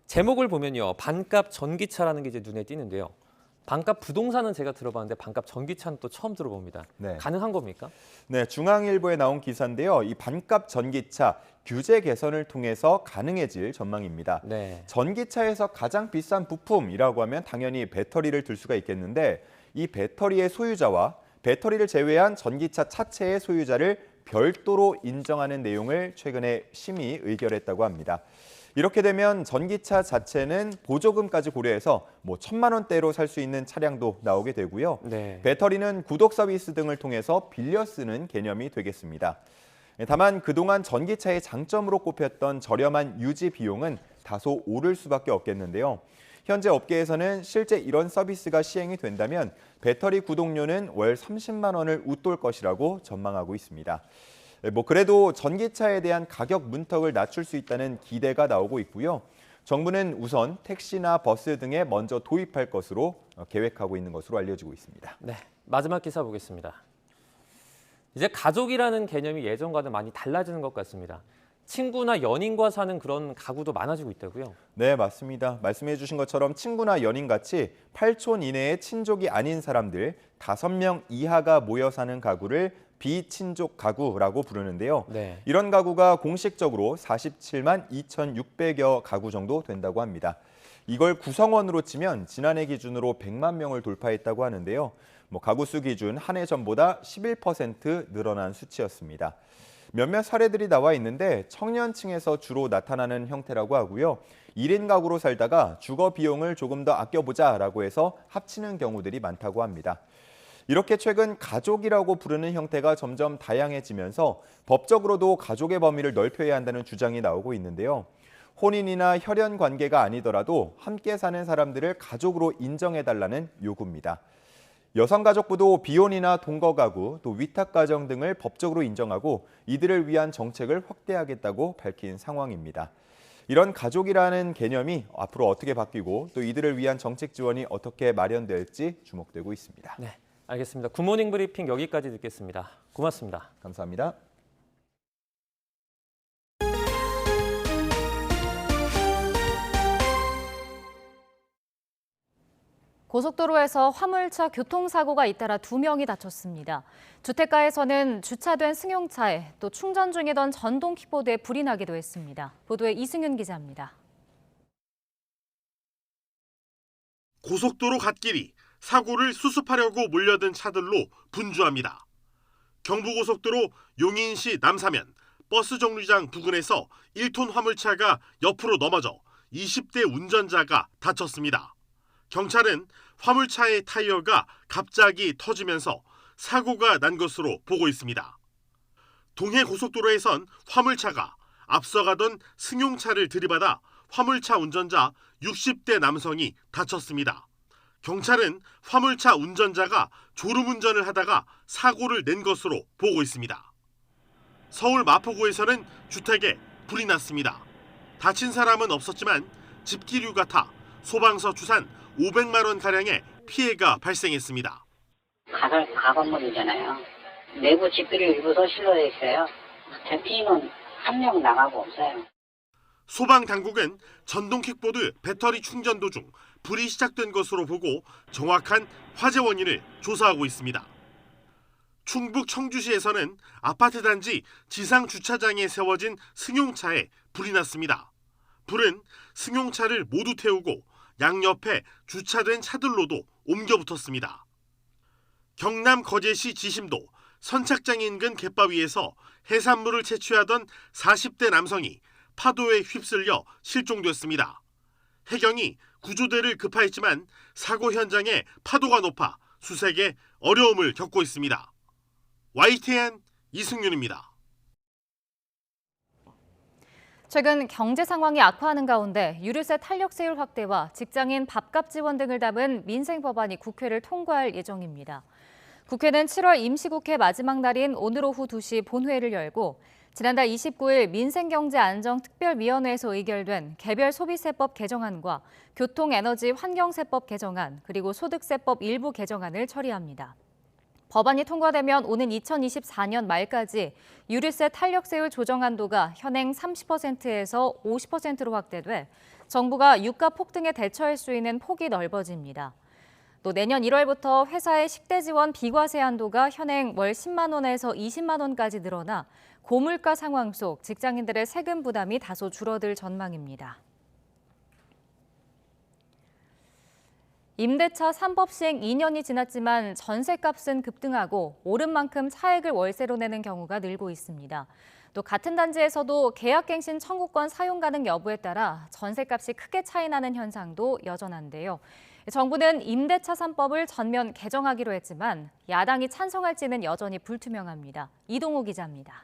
A: 제목을 보면요. 반값 전기차라는 게 이제 눈에 띄는데요. 반값 부동산은 제가 들어봤는데 반값 전기차는 또 처음 들어봅니다.
Z: 네.
A: 가능한 겁니까?
Z: 네, 중앙일보에 나온 기사인데요. 이 반값 전기차 규제 개선을 통해서 가능해질 전망입니다.
A: 네.
Z: 전기차에서 가장 비싼 부품이라고 하면 당연히 배터리를 들 수가 있겠는데 이 배터리의 소유자와 배터리를 제외한 전기차 차체의 소유자를 별도로 인정하는 내용을 최근에 심의 의결했다고 합니다. 이렇게 되면 전기차 자체는 보조금까지 고려해서 1,000만 원대로 살 수 있는 차량도 나오게 되고요.
A: 네.
Z: 배터리는 구독 서비스 등을 통해서 빌려 쓰는 개념이 되겠습니다. 다만 그동안 전기차의 장점으로 꼽혔던 저렴한 유지 비용은 다소 오를 수밖에 없겠는데요. 현재 업계에서는 실제 이런 서비스가 시행이 된다면 배터리 구독료는 월 30만 원을 웃돌 것이라고 전망하고 있습니다. 그래도 전기차에 대한 가격 문턱을 낮출 수 있다는 기대가 나오고 있고요. 정부는 우선 택시나 버스 등에 먼저 도입할 것으로 계획하고 있는 것으로 알려지고 있습니다.
A: 네, 마지막 기사 보겠습니다. 이제 가족이라는 개념이 예전과는 많이 달라지는 것 같습니다. 친구나 연인과 사는 그런 가구도 많아지고 있다고요?
Z: 네, 맞습니다. 말씀해 주신 것처럼 친구나 연인같이 8촌 이내의 친족이 아닌 사람들 5명 이하가 모여 사는 가구를 비친족 가구라고 부르는데요.
A: 네.
Z: 이런 가구가 공식적으로 47만 2,600여 가구 정도 된다고 합니다. 이걸 구성원으로 치면 지난해 기준으로 100만 명을 돌파했다고 하는데요. 가구 수 기준 한 해 전보다 11% 늘어난 수치였습니다. 몇몇 사례들이 나와 있는데 청년층에서 주로 나타나는 형태라고 하고요. 1인 가구로 살다가 주거 비용을 조금 더 아껴보자라고 해서 합치는 경우들이 많다고 합니다. 이렇게 최근 가족이라고 부르는 형태가 점점 다양해지면서 법적으로도 가족의 범위를 넓혀야 한다는 주장이 나오고 있는데요. 혼인이나 혈연 관계가 아니더라도 함께 사는 사람들을 가족으로 인정해달라는 요구입니다. 여성가족부도 비혼이나 동거가구, 또 위탁가정 등을 법적으로 인정하고 이들을 위한 정책을 확대하겠다고 밝힌 상황입니다. 이런 가족이라는 개념이 앞으로 어떻게 바뀌고 또 이들을 위한 정책 지원이 어떻게 마련될지 주목되고 있습니다.
A: 네, 알겠습니다. 굿모닝 브리핑 여기까지 듣겠습니다. 고맙습니다.
Z: 감사합니다.
B: 고속도로에서 화물차 교통사고가 잇따라 2명이 다쳤습니다. 주택가에서는 주차된 승용차에 또 충전 중이던 전동 킥보드에 불이 나기도 했습니다. 보도에 이승윤 기자입니다.
C: 고속도로 갓길이 사고를 수습하려고 몰려든 차들로 분주합니다. 경부고속도로 용인시 남사면 버스 정류장 부근에서 1톤 화물차가 옆으로 넘어져 20대 운전자가 다쳤습니다. 경찰은 화물차의 타이어가 갑자기 터지면서 사고가 난 것으로 보고 있습니다. 동해고속도로에선 화물차가 앞서가던 승용차를 들이받아 화물차 운전자 60대 남성이 다쳤습니다. 경찰은 화물차 운전자가 졸음운전을 하다가 사고를 낸 것으로 보고 있습니다. 서울 마포구에서는 주택에 불이 났습니다. 다친 사람은 없었지만 집기류가 타 소방서 추산 500만 원가량의 피해가 발생했습니다.
U: 가건물이잖아요. 내부 집들이 일부서 실려져 있어요. 대피는 한 명 나가고 없어요.
C: 소방당국은 전동 킥보드 배터리 충전 도중 불이 시작된 것으로 보고 정확한 화재 원인을 조사하고 있습니다. 충북 청주시에서는 아파트 단지 지상 주차장에 세워진 승용차에 불이 났습니다. 불은 승용차를 모두 태우고 양옆에 주차된 차들로도 옮겨 붙었습니다. 경남 거제시 지심도 선착장 인근 갯바위에서 해산물을 채취하던 40대 남성이 파도에 휩쓸려 실종됐습니다. 해경이 구조대를 급파했지만 사고 현장에 파도가 높아 수색에 어려움을 겪고 있습니다. YTN 이승윤입니다.
B: 최근 경제 상황이 악화하는 가운데 유류세 탄력세율 확대와 직장인 밥값 지원 등을 담은 민생 법안이 국회를 통과할 예정입니다. 국회는 7월 임시국회 마지막 날인 오늘 오후 2시 본회의를 열고 지난달 29일 민생경제안정특별위원회에서 의결된 개별 소비세법 개정안과 교통에너지환경세법 개정안 그리고 소득세법 일부 개정안을 처리합니다. 법안이 통과되면 오는 2024년 말까지 유류세 탄력세율 조정 한도가 현행 30%에서 50%로 확대돼 정부가 유가 폭등에 대처할 수 있는 폭이 넓어집니다. 또 내년 1월부터 회사의 식대 지원 비과세 한도가 현행 월 10만 원에서 20만 원까지 늘어나 고물가 상황 속 직장인들의 세금 부담이 다소 줄어들 전망입니다. 임대차 3법 시행 2년이 지났지만 전세값은 급등하고 오른 만큼 차액을 월세로 내는 경우가 늘고 있습니다. 또 같은 단지에서도 계약갱신 청구권 사용 가능 여부에 따라 전셋값이 크게 차이 나는 현상도 여전한데요. 정부는 임대차 3법을 전면 개정하기로 했지만 야당이 찬성할지는 여전히 불투명합니다. 이동호 기자입니다.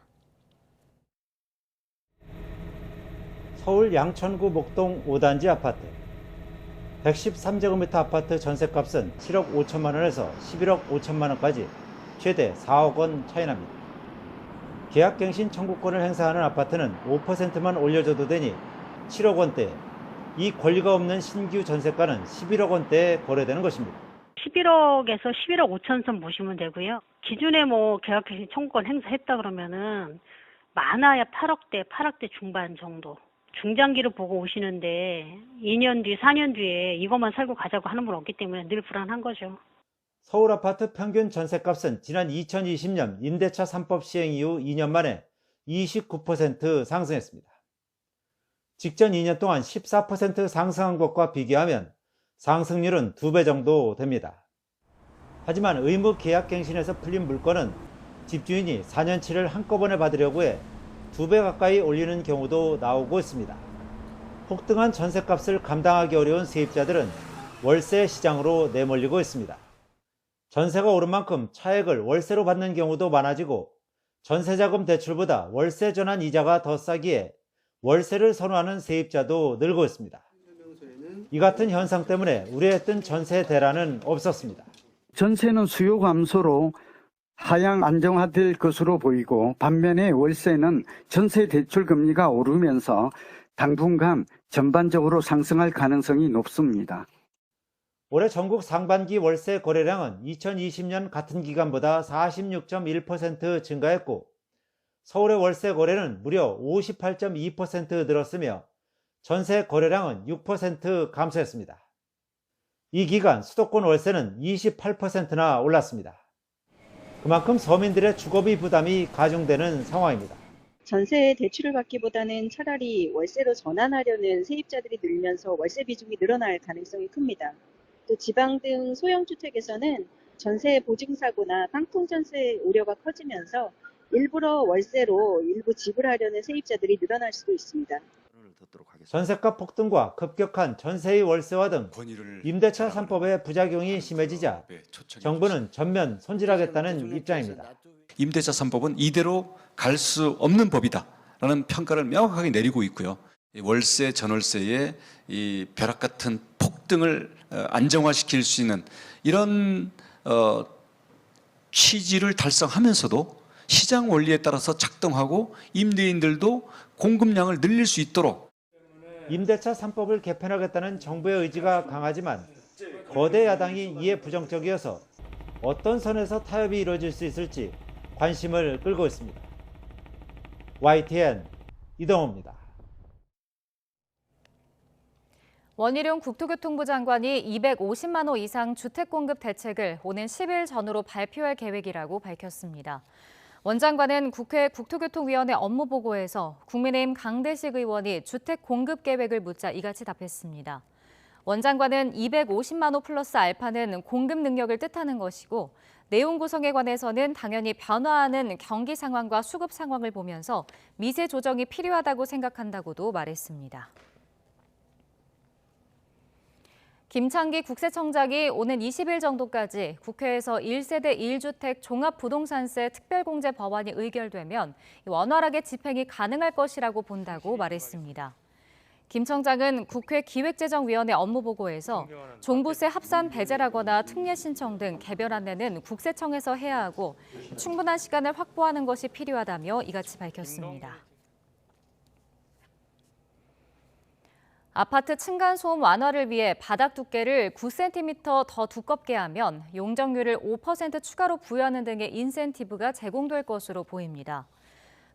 H: 서울 양천구 목동 5단지 아파트. 113제곱미터 아파트 전셋값은 7억 5천만 원에서 11억 5천만 원까지 최대 4억 원 차이 납니다. 계약갱신 청구권을 행사하는 아파트는 5%만 올려줘도 되니 7억 원대, 이 권리가 없는 신규 전세가는 11억 원대에 거래되는 것입니다.
I: 11억에서 11억 5천 선 보시면 되고요. 기존에 계약갱신 청구권 행사했다 그러면은 많아야 8억대 중반 정도. 중장기로 보고 오시는데 2년 뒤, 4년 뒤에 이것만 살고 가자고 하는 분 없기 때문에 늘 불안한 거죠.
H: 서울 아파트 평균 전셋값은 지난 2020년 임대차 3법 시행 이후 2년 만에 29% 상승했습니다. 직전 2년 동안 14% 상승한 것과 비교하면 상승률은 2배 정도 됩니다. 하지만 의무 계약갱신에서 풀린 물건은 집주인이 4년치를 한꺼번에 받으려고 해 2배 가까이 올리는 경우도 나오고 있습니다. 폭등한 전셋값을 감당하기 어려운 세입자들은 월세 시장으로 내몰리고 있습니다. 전세가 오른 만큼 차액을 월세로 받는 경우도 많아지고 전세자금 대출보다 월세 전환 이자가 더 싸기에 월세를 선호하는 세입자도 늘고 있습니다. 이 같은 현상 때문에 우려했던 전세 대란은 없었습니다.
J: 전세는 수요 감소로 하향 안정화될 것으로 보이고 반면에 월세는 전세 대출 금리가 오르면서 당분간 전반적으로 상승할 가능성이 높습니다.
H: 올해 전국 상반기 월세 거래량은 2020년 같은 기간보다 46.1% 증가했고 서울의 월세 거래는 무려 58.2% 늘었으며 전세 거래량은 6% 감소했습니다. 이 기간 수도권 월세는 28%나 올랐습니다. 그만큼 서민들의 주거비 부담이 가중되는 상황입니다.
K: 전세 대출을 받기보다는 차라리 월세로 전환하려는 세입자들이 늘면서 월세 비중이 늘어날 가능성이 큽니다. 또 지방 등 소형주택에서는 전세 보증사고나 깡통전세 우려가 커지면서 일부러 월세로 일부 지불하려는 세입자들이 늘어날 수도 있습니다.
H: 전세값 폭등과 급격한 전세의 월세화 등 임대차 3법의 부작용이 심해지자 정부는 전면 손질하겠다는 입장입니다.
L: 임대차 3법은 이대로 갈 수 없는 법이다라는 평가를 명확하게 내리고 있고요. 월세, 전월세의 이 벼락 같은 폭등을 안정화시킬 수 있는 이런 취지를 달성하면서도 시장 원리에 따라서 작동하고 임대인들도 공급량을 늘릴 수 있도록
H: 임대차 3법을 개편하겠다는 정부의 의지가 강하지만 거대 야당이 이에 부정적이어서 어떤 선에서 타협이 이루어질 수 있을지 관심을 끌고 있습니다. YTN 이동호입니다.
B: 원희룡 국토교통부 장관이 250만 호 이상 주택 공급 대책을 오는 10일 전후로 발표할 계획이라고 밝혔습니다. 원 장관은 국회 국토교통위원회 업무보고에서 국민의힘 강대식 의원이 주택 공급 계획을 묻자 이같이 답했습니다. 원 장관은 250만 호 플러스 알파는 공급 능력을 뜻하는 것이고 내용 구성에 관해서는 당연히 변화하는 경기 상황과 수급 상황을 보면서 미세 조정이 필요하다고 생각한다고도 말했습니다. 김창기 국세청장이 오는 20일 정도까지 국회에서 1세대 1주택 종합부동산세 특별공제 법안이 의결되면 원활하게 집행이 가능할 것이라고 본다고 말했습니다. 김 청장은 국회 기획재정위원회 업무보고에서 종부세 합산 배제라거나 특례 신청 등 개별 안내는 국세청에서 해야 하고 충분한 시간을 확보하는 것이 필요하다며 이같이 밝혔습니다. 아파트 층간소음 완화를 위해 바닥 두께를 9cm 더 두껍게 하면 용적률을 5% 추가로 부여하는 등의 인센티브가 제공될 것으로 보입니다.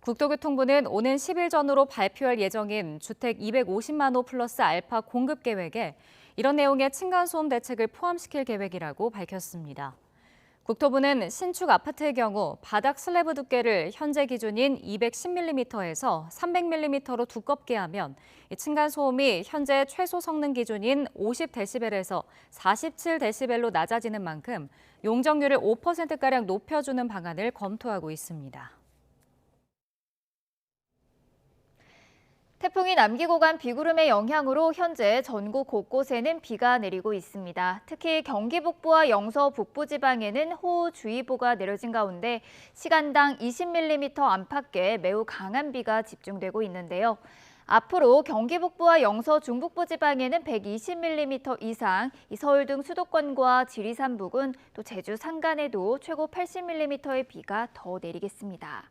B: 국토교통부는 오는 10일 전후로 발표할 예정인 주택 250만 호 플러스 알파 공급 계획에 이런 내용의 층간소음 대책을 포함시킬 계획이라고 밝혔습니다. 국토부는 신축 아파트의 경우 바닥 슬래브 두께를 현재 기준인 210mm에서 300mm로 두껍게 하면 층간소음이 현재 최소 성능 기준인 50dB에서 47dB로 낮아지는 만큼 용적률을 5%가량 높여주는 방안을 검토하고 있습니다.
M: 태풍이 남기고 간 비구름의 영향으로 현재 전국 곳곳에는 비가 내리고 있습니다. 특히 경기 북부와 영서 북부 지방에는 호우주의보가 내려진 가운데 시간당 20mm 안팎의 매우 강한 비가 집중되고 있는데요. 앞으로 경기 북부와 영서 중북부 지방에는 120mm 이상, 서울 등 수도권과 지리산 부근, 또 제주 산간에도 최고 80mm의 비가 더 내리겠습니다.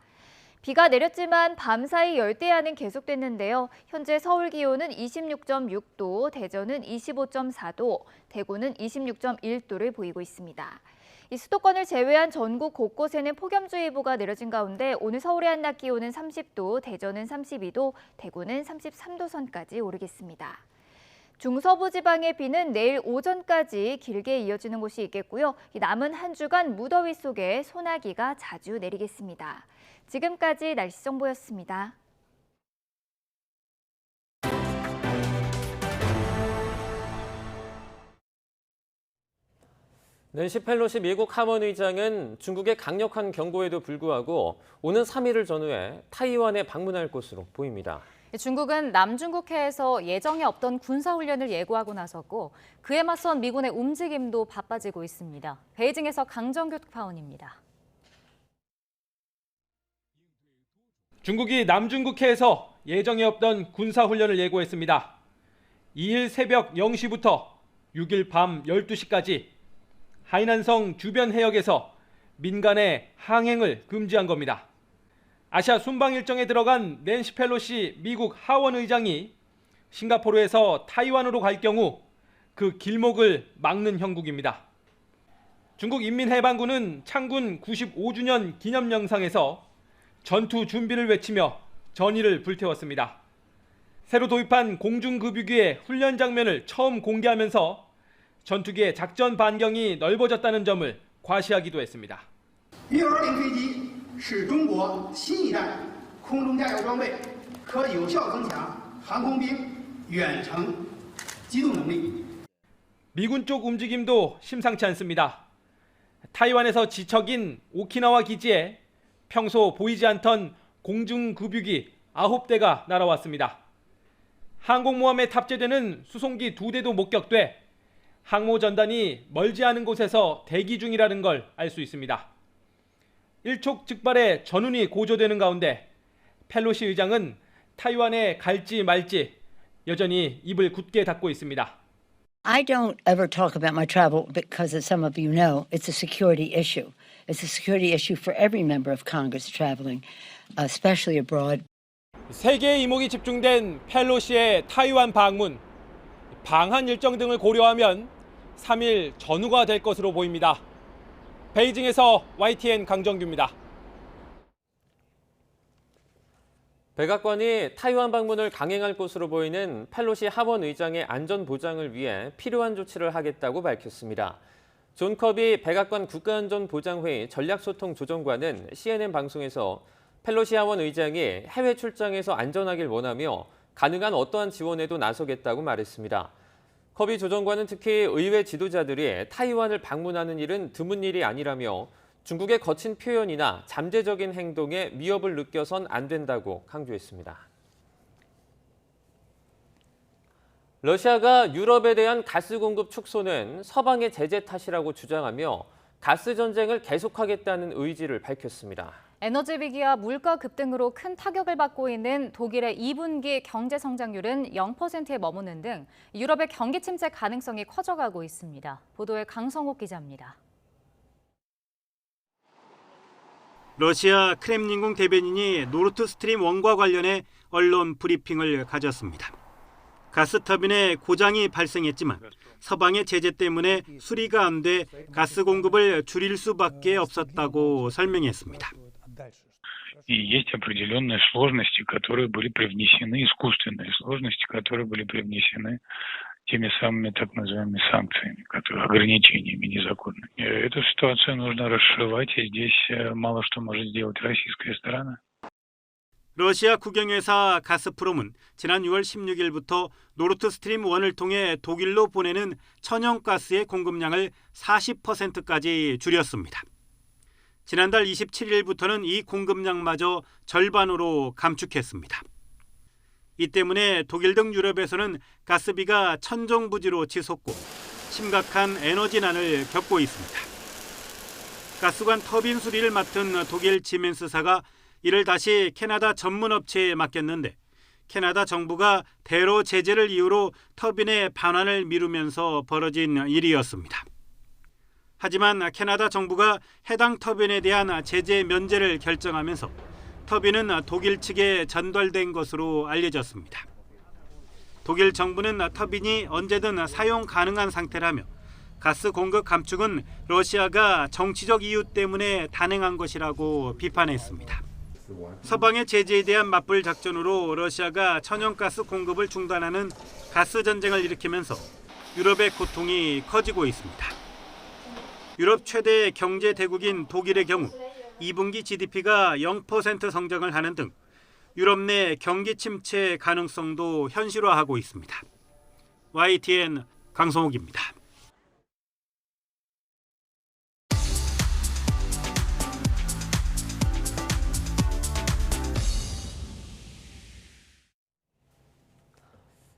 M: 비가 내렸지만 밤사이 열대야는 계속됐는데요. 현재 서울 기온은 26.6도, 대전은 25.4도, 대구는 26.1도를 보이고 있습니다. 이 수도권을 제외한 전국 곳곳에는 폭염주의보가 내려진 가운데 오늘 서울의 한낮 기온은 30도, 대전은 32도, 대구는 33도 선까지 오르겠습니다. 중서부 지방의 비는 내일 오전까지 길게 이어지는 곳이 있겠고요. 남은 한 주간 무더위 속에 소나기가 자주 내리겠습니다. 지금까지 날씨 정보였습니다.
A: 낸시 펠로시 미국 하원 의장은 중국의 강력한 경고에도 불구하고 오는 3일을 전후해 타이완에 방문할 것으로 보입니다.
B: 중국은 남중국해에서 예정에 없던 군사훈련을 예고하고 나섰고 그에 맞선 미군의 움직임도 바빠지고 있습니다. 베이징에서 강정규 특파원입니다.
N: 중국이 남중국해에서 예정에 없던 군사훈련을 예고했습니다. 2일 새벽 0시부터 6일 밤 12시까지 하이난성 주변 해역에서 민간의 항행을 금지한 겁니다. 아시아 순방 일정에 들어간 낸시 펠로시 미국 하원 의장이 싱가포르에서 타이완으로 갈 경우 그 길목을 막는 형국입니다. 중국 인민해방군은 창군 95주년 기념 영상에서 전투 준비를 외치며 전의를 불태웠습니다. 새로 도입한 공중급유기의 훈련 장면을 처음 공개하면서 전투기의 작전 반경이 넓어졌다는 점을 과시하기도 했습니다.
O: 运2零飞机是中国新一代空中加油装备，可有效增强航空兵远程机动能力。
N: 미군 쪽 움직임도 심상치 않습니다. 타이완에서 지척인 오키나와 기지에 평소 보이지 않던 공중급유기 9대가 날아왔습니다. 항공모함에 탑재되는 수송기 2대도 목격돼 항모 전단이 멀지 않은 곳에서 대기 중이라는 걸 알 수 있습니다. 일촉즉발의 전운이 고조되는 가운데 펠로시 의장은 타이완에 갈지 말지 여전히 입을 굳게 닫고 있습니다.
P: I don't ever talk about my travel because, as some of you know, it's a security issue. It's a security issue for every member of Congress traveling, especially abroad.
N: 세계의 이목이 집중된 펠로시의 타이완 방문. 방한 일정 등을 고려하면 3일 전후가 될 것으로 보입니다. 베이징에서 YTN 강정규입니다.
A: 백악관이 타이완 방문을 강행할 것으로 보이는 펠로시 하원 의장의 안전 보장을 위해 필요한 조치를 하겠다고 밝혔습니다. 존 커비 백악관 국가안전보장회의 전략소통조정관은 CNN 방송에서 펠로시 하원 의장이 해외 출장에서 안전하길 원하며 가능한 어떠한 지원에도 나서겠다고 말했습니다. 커비 조정관은 특히 의회 지도자들이 타이완을 방문하는 일은 드문 일이 아니라며 중국의 거친 표현이나 잠재적인 행동에 위협을 느껴선 안 된다고 강조했습니다. 러시아가 유럽에 대한 가스 공급 축소는 서방의 제재 탓이라고 주장하며 가스 전쟁을 계속하겠다는 의지를 밝혔습니다.
B: 에너지 위기와 물가 급등으로 큰 타격을 받고 있는 독일의 2분기 경제 성장률은 0%에 머무는 등 유럽의 경기 침체 가능성이 커져가고 있습니다. 보도에 강성옥 기자입니다.
Q: 러시아 크렘린궁 대변인이 노르트스트림 1과 관련해 언론 브리핑을 가졌습니다. 가스터빈에 고장이 발생했지만 서방의 제재 때문에 수리가 안 돼 가스 공급을 줄일 수밖에 없었다고 설명했습니다.
R: И есть определенные сложности, которые были привнесены, искусственные сложности, которые были привнесены теми самыми так называемыми санкциями, ограничениями незаконными. Эту ситуацию нужно расшивать, и здесь мало что может сделать российская сторона.
Q: 러시아 국영회사 가스프롬은 지난 6월 16일부터 노르트스트림 1을 통해 독일로 보내는 천연가스의 공급량을 40%까지 줄였습니다. 지난달 27일부터는 이 공급량마저 절반으로 감축했습니다. 이 때문에 독일 등 유럽에서는 가스비가 천정부지로 치솟고 심각한 에너지난을 겪고 있습니다. 가스관 터빈 수리를 맡은 독일 지멘스사가 이를 다시 캐나다 전문업체에 맡겼는데 캐나다 정부가 대로 제재를 이유로 터빈의 반환을 미루면서 벌어진 일이었습니다. 하지만 캐나다 정부가 해당 터빈에 대한 제재 면제를 결정하면서 터빈은 독일 측에 전달된 것으로 알려졌습니다. 독일 정부는 터빈이 언제든 사용 가능한 상태라며 가스 공급 감축은 러시아가 정치적 이유 때문에 단행한 것이라고 비판했습니다. 서방의 제재에 대한 맞불 작전으로 러시아가 천연가스 공급을 중단하는 가스 전쟁을 일으키면서 유럽의 고통이 커지고 있습니다. 유럽 최대 경제 대국인 독일의 경우 2분기 GDP가 0% 성장을 하는 등 유럽 내 경기 침체 가능성도 현실화하고 있습니다. YTN 강성욱입니다.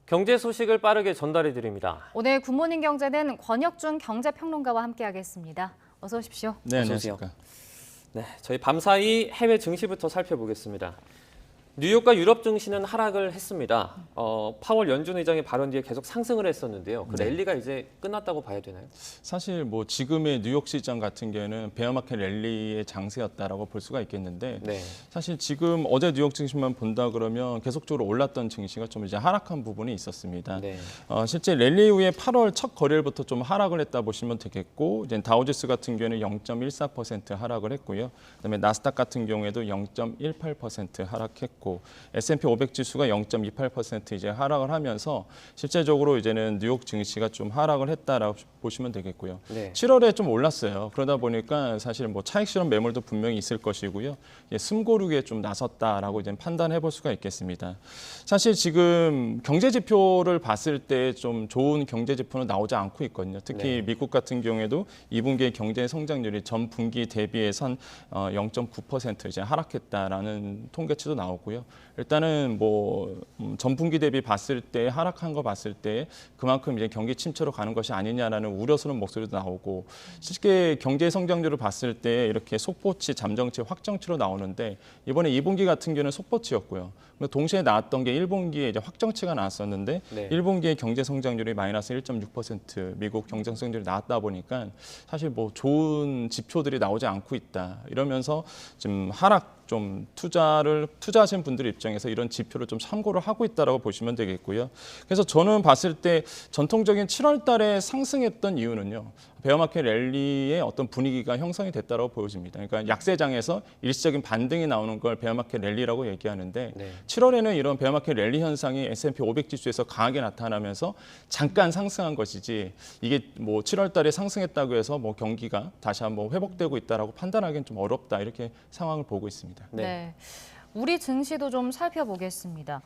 A: 경제 소식을 빠르게 전달해 드립니다.
B: 오늘 굿모닝 경제는 권혁준 경제평론가와 함께하겠습니다. 어서 오십시오.
A: 네, 안녕하십니까. 네, 저희 밤사이 해외 증시부터 살펴보겠습니다. 뉴욕과 유럽 증시는 하락을 했습니다. 파월 연준 의장의 발언 뒤에 계속 상승을 했었는데요. 그 랠리가 이제 끝났다고 봐야 되나요?
E: 사실 뭐 지금의 뉴욕 시장 같은 경우는 베어마켓 랠리의 장세였다라고 볼 수가 있겠는데 사실 지금 어제 뉴욕 증시만 본다 그러면 계속적으로 올랐던 증시가 좀 이제 하락한 부분이 있었습니다. 실제 랠리 이후에 8월 첫 거래일부터 좀 하락을 했다 보시면 되겠고, 이제 다우지수 같은 경우는 0.14% 하락을 했고요. 그다음에 나스닥 같은 경우에도 0.18% 하락했고. S&P 500 지수가 0.28% 이제 하락을 하면서 실제적으로 이제는 뉴욕 증시가 좀 하락을 했다라고 보시면 되겠고요. 7월에 좀 올랐어요. 그러다 보니까 사실 뭐 차익 실현 매물도 분명히 있을 것이고요. 숨고르기에 좀 나섰다라고 이제 판단해 볼 수가 있겠습니다. 사실 지금 경제 지표를 봤을 때 좀 좋은 경제 지표는 나오지 않고 있거든요. 특히 미국 같은 경우에도 2분기의 경제 성장률이 전 분기 대비해선 0.9% 이제 하락했다라는 통계치도 나오고요. 일단은 뭐 전분기 대비 봤을 때 하락한 거 봤을 때 그만큼 이제 경기 침체로 가는 것이 아니냐라는 우려스러운 목소리도 나오고, 실제 경제 성장률을 봤을 때 이렇게 속보치, 잠정치, 확정치로 나오는데 이번에 2분기 같은 경우는 속보치였고요. 동시에 나왔던 게 1분기에 이제 확정치가 나왔었는데 1분기에 경제 성장률이 마이너스 1.6% 미국 경제 성장률이 나왔다 보니까 사실 뭐 좋은 지표들이 나오지 않고 있다. 이러면서 좀 하락 좀 투자하신 분들 입장에서 이런 지표를 좀 참고를 하고 있다라고 보시면 되겠고요. 그래서 저는 봤을 때 전통적인 7월 달에 상승했던 이유는요. 베어마켓 랠리의 어떤 분위기가 형성이 됐다고 보여집니다. 그러니까 약세장에서 일시적인 반등이 나오는 걸 베어마켓 랠리라고 얘기하는데 7월에는 이런 베어마켓 랠리 현상이 S&P 500 지수에서 강하게 나타나면서 잠깐 상승한 것이지, 이게 뭐 7월 달에 상승했다고 해서 뭐 경기가 다시 한번 회복되고 있다라고 판단하기는 좀 어렵다, 이렇게 상황을 보고 있습니다.
B: 네, 우리 증시도 좀 살펴보겠습니다.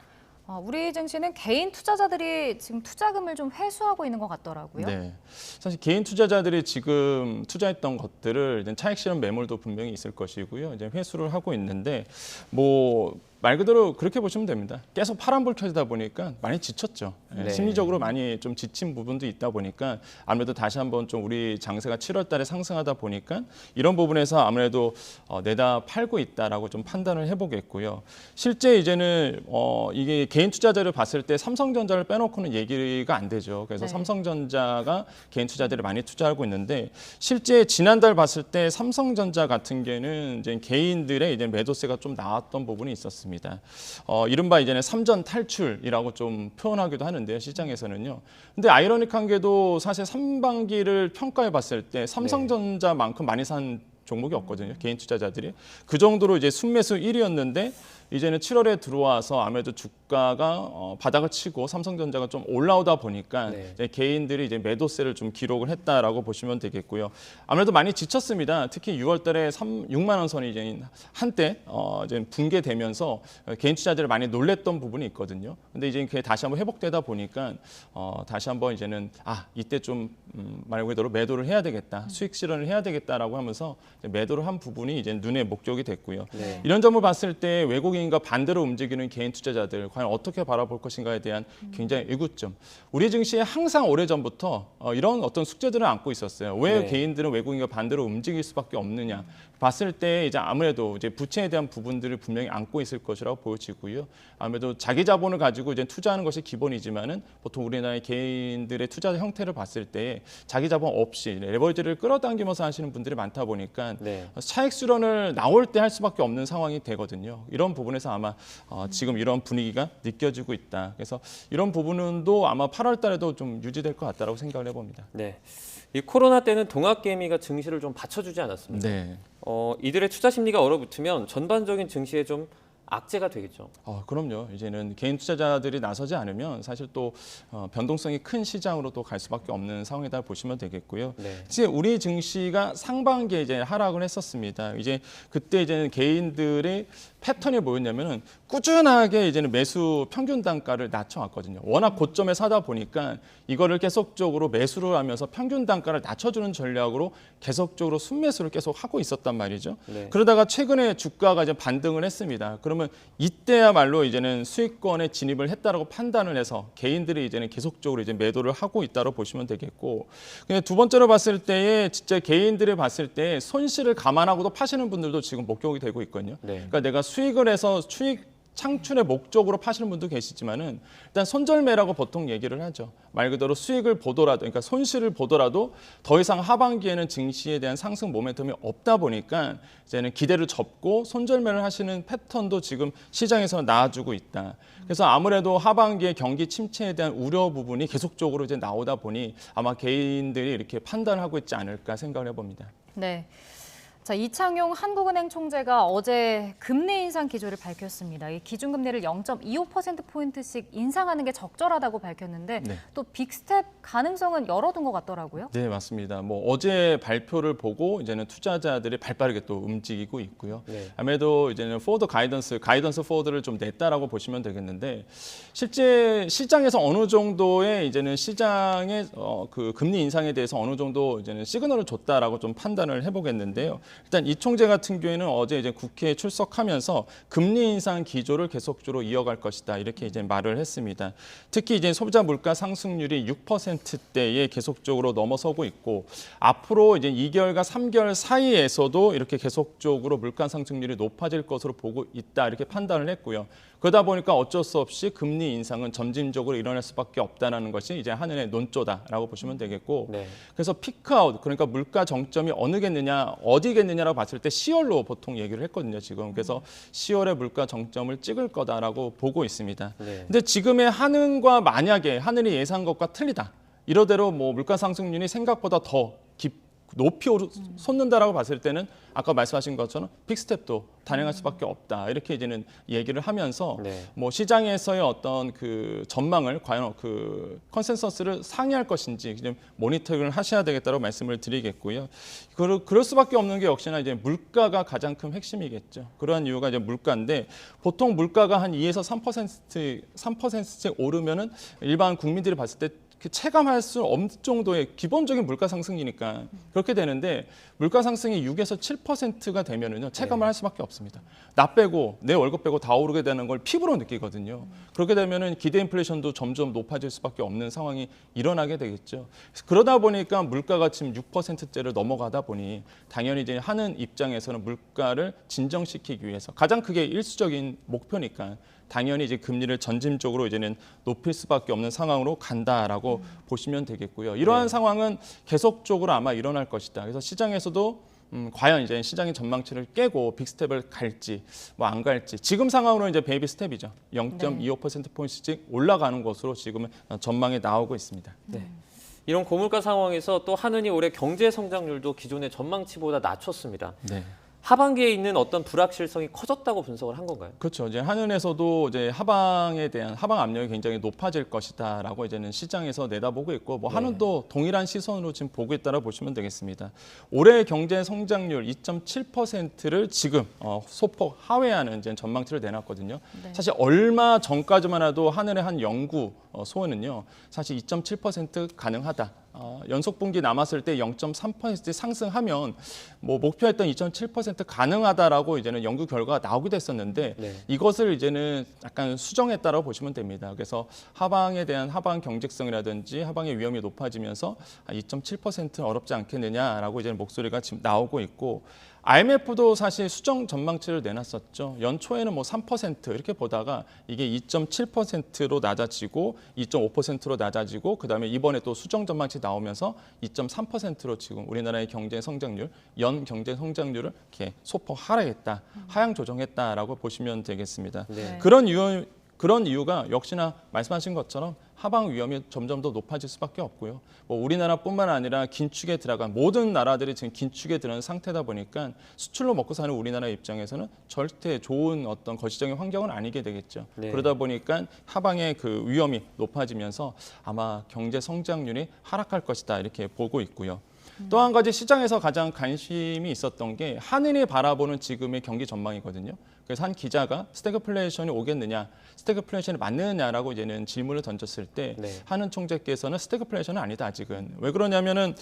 B: 우리 증시는 개인 투자자들이 지금 투자금을 좀 회수하고 있는 것 같더라고요.
E: 네, 사실 개인 투자자들이 지금 투자했던 것들을 이제 차익 실현 매물도 분명히 있을 것이고요. 이제 회수를 하고 있는데 뭐 말 그대로 그렇게 보시면 됩니다. 계속 파란불 켜지다 보니까 많이 지쳤죠. 심리적으로 많이 좀 지친 부분도 있다 보니까 아무래도 다시 한번 좀 우리 장세가 7월 달에 상승하다 보니까 이런 부분에서 아무래도 내다 팔고 있다라고 좀 판단을 해보겠고요. 실제 이제는 이게 개인 투자자를 봤을 때 삼성전자를 빼놓고는 얘기가 안 되죠. 그래서 삼성전자가 개인 투자자들이 많이 투자하고 있는데, 실제 지난달 봤을 때 삼성전자 같은 경우는 이제 개인들의 이제 매도세가 좀 나왔던 부분이 있었습니다. 이른바 이제는 삼전 탈출이라고 좀 표현하기도 하는데요, 시장에서는요. 근데 아이러니한 게도 사실 3반기를 평가해 봤을 때 삼성전자만큼 많이 산 종목이 없거든요, 개인 투자자들이. 그 정도로 이제 순매수 1위였는데 이제는 7월에 들어와서 아무래도 주가가 바닥을 치고 삼성전자가 좀 올라오다 보니까 이제 개인들이 이제 매도세를 좀 기록을 했다라고 보시면 되겠고요. 아무래도 많이 지쳤습니다. 특히 6월달에 6만 원 선이 이제 한때 이제 붕괴되면서 개인 투자자들이 많이 놀랬던 부분이 있거든요. 근데 이제 그게 다시 한번 회복되다 보니까 다시 한번 이제는 이때 좀 말 그대로 매도를 해야 되겠다, 수익 실현을 해야 되겠다라고 하면서 매도를 한 부분이 이제 눈에 목적이 됐고요. 이런 점을 봤을 때 외국인 외국인과 반대로 움직이는 개인 투자자들 과연 어떻게 바라볼 것인가에 대한 굉장히 의구점. 우리 증시에 항상 오래전부터 이런 어떤 숙제들을 안고 있었어요. 왜
A: 네.
E: 개인들은 외국인과 반대로 움직일 수밖에 없느냐. 봤을 때 이제 아무래도 이제 부채에 대한 부분들을 분명히 안고 있을 것이라고 보여지고요. 아무래도 자기 자본을 가지고 이제 투자하는 것이 기본이지만은 보통 우리나라의 개인들의 투자 형태를 봤을 때 자기 자본 없이 레버리지를 끌어당기면서 하시는 분들이 많다 보니까
A: 네.
E: 차익 실현을 나올 때 할 수밖에 없는 상황이 되거든요. 이런 부분에서 아마 지금 이런 분위기가 느껴지고 있다. 그래서 이런 부분도 아마 8월 달에도 좀 유지될 것 같다라고 생각을 해봅니다.
A: 네. 이 코로나 때는 동학개미가 증시를 좀 받쳐주지 않았습니까?
E: 네.
A: 이들의 투자 심리가 얼어붙으면 전반적인 증시에 좀 악재가 되겠죠.
E: 그럼요. 이제는 개인 투자자들이 나서지 않으면 사실 또 변동성이 큰 시장으로 또 갈 수밖에 없는 상황이다 보시면 되겠고요.
A: 네.
E: 이제 우리 증시가 상반기에 이제 하락을 했었습니다. 이제 그때 이제는 개인들의 패턴이 뭐였냐면은 꾸준하게 이제는 매수 평균 단가를 낮춰왔거든요. 워낙 고점에 사다 보니까 이거를 계속적으로 매수를 하면서 평균 단가를 낮춰주는 전략으로 계속적으로 순매수를 계속 하고 있었단 말이죠.
A: 네.
E: 그러다가 최근에 주가가 이제 반등을 했습니다. 그러면 이때야말로 이제는 수익권에 진입을 했다라고 판단을 해서 개인들이 이제는 계속적으로 이제 매도를 하고 있다고 보시면 되겠고, 근데 두 번째로 봤을 때에 진짜 개인들이 봤을 때 손실을 감안하고도 파시는 분들도 지금 목격이 되고 있거든요.
A: 네.
E: 그러니까 내가 수익을 해서 수익 창출의 목적으로 파시는 분도 계시지만은 일단 손절매라고 보통 얘기를 하죠. 말 그대로 수익을 보더라도, 그러니까 손실을 보더라도 더 이상 하반기에는 증시에 대한 상승 모멘텀이 없다 보니까 이제는 기대를 접고 손절매를 하시는 패턴도 지금 시장에서 나와주고 있다. 그래서 아무래도 하반기에 경기 침체에 대한 우려 부분이 계속적으로 이제 나오다 보니 아마 개인들이 이렇게 판단하고 있지 않을까 생각을 해봅니다.
B: 네. 자, 이창용 한국은행 총재가 어제 금리 인상 기조를 밝혔습니다. 이 기준금리를 0.25%포인트씩 인상하는 게 적절하다고 밝혔는데
E: 네.
B: 또 빅스텝 가능성은 열어둔 것 같더라고요.
E: 네, 맞습니다. 뭐 어제 발표를 보고 이제는 투자자들이 발빠르게 또 움직이고 있고요.
A: 네.
E: 아무래도 이제는 포워드 가이던스 포워드를 좀 냈다라고 보시면 되겠는데, 실제 시장에서 어느 정도의 이제는 시장의 그 금리 인상에 대해서 어느 정도 이제는 시그널을 줬다라고 좀 판단을 해보겠는데요. 일단 이 총재 같은 경우에는 어제 이제 국회에 출석하면서 금리 인상 기조를 계속적으로 이어갈 것이다, 이렇게 이제 말을 했습니다. 특히 이제 소비자 물가 상승률이 6%대에 계속적으로 넘어서고 있고, 앞으로 이제 2개월과 3개월 사이에서도 이렇게 계속적으로 물가 상승률이 높아질 것으로 보고 있다, 이렇게 판단을 했고요. 그러다 보니까 어쩔 수 없이 금리 인상은 점진적으로 일어날 수밖에 없다는 것이 이제 한은의 논조다라고 보시면 되겠고,
A: 네.
E: 그래서 피크아웃, 그러니까 물가 정점이 어느겠느냐, 어디겠느냐라고 봤을 때 10월로 보통 얘기를 했거든요, 지금. 그래서 10월에 물가 정점을 찍을 거다라고 보고 있습니다.
A: 네.
E: 근데 지금의 한은과 만약에 한은이 예상한 것과 틀리다, 이러대로 뭐 물가 상승률이 생각보다 더 높이 솟는다라고 봤을 때는 아까 말씀하신 것처럼 빅스텝도 단행할 수밖에 없다, 이렇게 이제는 얘기를 하면서
A: 네.
E: 뭐 시장에서의 어떤 그 전망을 과연 그 컨센서스를 상회할 것인지 좀 모니터링을 하셔야 되겠다고 말씀을 드리겠고요. 그럴 수밖에 없는 게 역시나 이제 물가가 가장 큰 핵심이겠죠. 그러한 이유가 이제 물가인데, 보통 물가가 한 2에서 3%씩 오르면은 일반 국민들이 봤을 때 체감할 수 없는 정도의 기본적인 물가 상승이니까 그렇게 되는데, 물가 상승이 6에서 7%가 되면은요, 체감을 할 수밖에 없습니다. 나 빼고 내 월급 빼고 다 오르게 되는 걸 피부로 느끼거든요. 그렇게 되면은 기대 인플레이션도 점점 높아질 수밖에 없는 상황이 일어나게 되겠죠. 그러다 보니까 물가가 지금 6%대를 넘어가다 보니 당연히 이제 하는 입장에서는 물가를 진정시키기 위해서 가장 크게 일수적인 목표니까 당연히 이제 금리를 전진적으로 이제는 높일 수밖에 없는 상황으로 간다라고 보시면 되겠고요. 이러한 상황은 계속적으로 아마 일어날 것이다. 그래서 시장에서도 과연 이제 시장의 전망치를 깨고 빅스텝을 갈지 뭐 안 갈지, 지금 상황으로 이제 베이비 스텝이죠. 0.25%포인트씩 올라가는 것으로 지금은 전망이 나오고 있습니다.
A: 네. 이런 고물가 상황에서 또 한은이 올해 경제 성장률도 기존의 전망치보다 낮췄습니다.
E: 네.
A: 하반기에 있는 어떤 불확실성이 커졌다고 분석을 한 건가요?
E: 그렇죠. 이제 한은에서도 이제 하방에 대한 하방 압력이 굉장히 높아질 것이다라고 이제는 시장에서 내다보고 있고, 뭐 한은도 동일한 시선으로 지금 보고 있다고 보시면 되겠습니다. 올해 경제 성장률 2.7%를 지금 소폭 하회하는 이제 전망치를 내놨거든요.
B: 네.
E: 사실 얼마 전까지만 해도 한은의 한 연구 소원은요, 사실 2.7% 가능하다. 연속 분기 남았을 때 0.3% 상승하면 뭐 목표했던 2.7% 가능하다라고 이제는 연구 결과가 나오기도 했었는데 이것을 이제는 약간 수정했다라고 보시면 됩니다. 그래서 하방에 대한 하방 경직성이라든지 하방의 위험이 높아지면서 2.7% 어렵지 않겠느냐라고 이제 목소리가 지금 나오고 있고 IMF도 사실 수정 전망치를 내놨었죠. 연초에는 뭐 3% 이렇게 보다가 이게 2.7%로 낮아지고 2.5%로 낮아지고 그다음에 이번에 또 수정 전망치 나오면서 2.3%로 지금 우리나라의 경제 성장률, 연 경제 성장률을 이렇게 소폭 하락했다, 하향 조정했다라고 보시면 되겠습니다. 그런 이유가 역시나 말씀하신 것처럼 하방 위험이 점점 더 높아질 수밖에 없고요. 뭐 우리나라뿐만 아니라 긴축에 들어간 모든 나라들이 지금 긴축에 들어간 상태다 보니까 수출로 먹고 사는 우리나라 입장에서는 절대 좋은 어떤 거시적인 환경은 아니게 되겠죠. 그러다 보니까 하방의 그 위험이 높아지면서 아마 경제 성장률이 하락할 것이다 이렇게 보고 있고요. 또 한 가지 시장에서 가장 관심이 있었던 게 한은이 바라보는 지금의 경기 전망이거든요. 그래서 한 기자가 스태그플레이션이 오겠느냐, 스태그플레이션이 맞느냐라고 이제는 질문을 던졌을 때 한은 총재께서는 스태그플레이션은 아니다 아직은. 왜 그러냐면은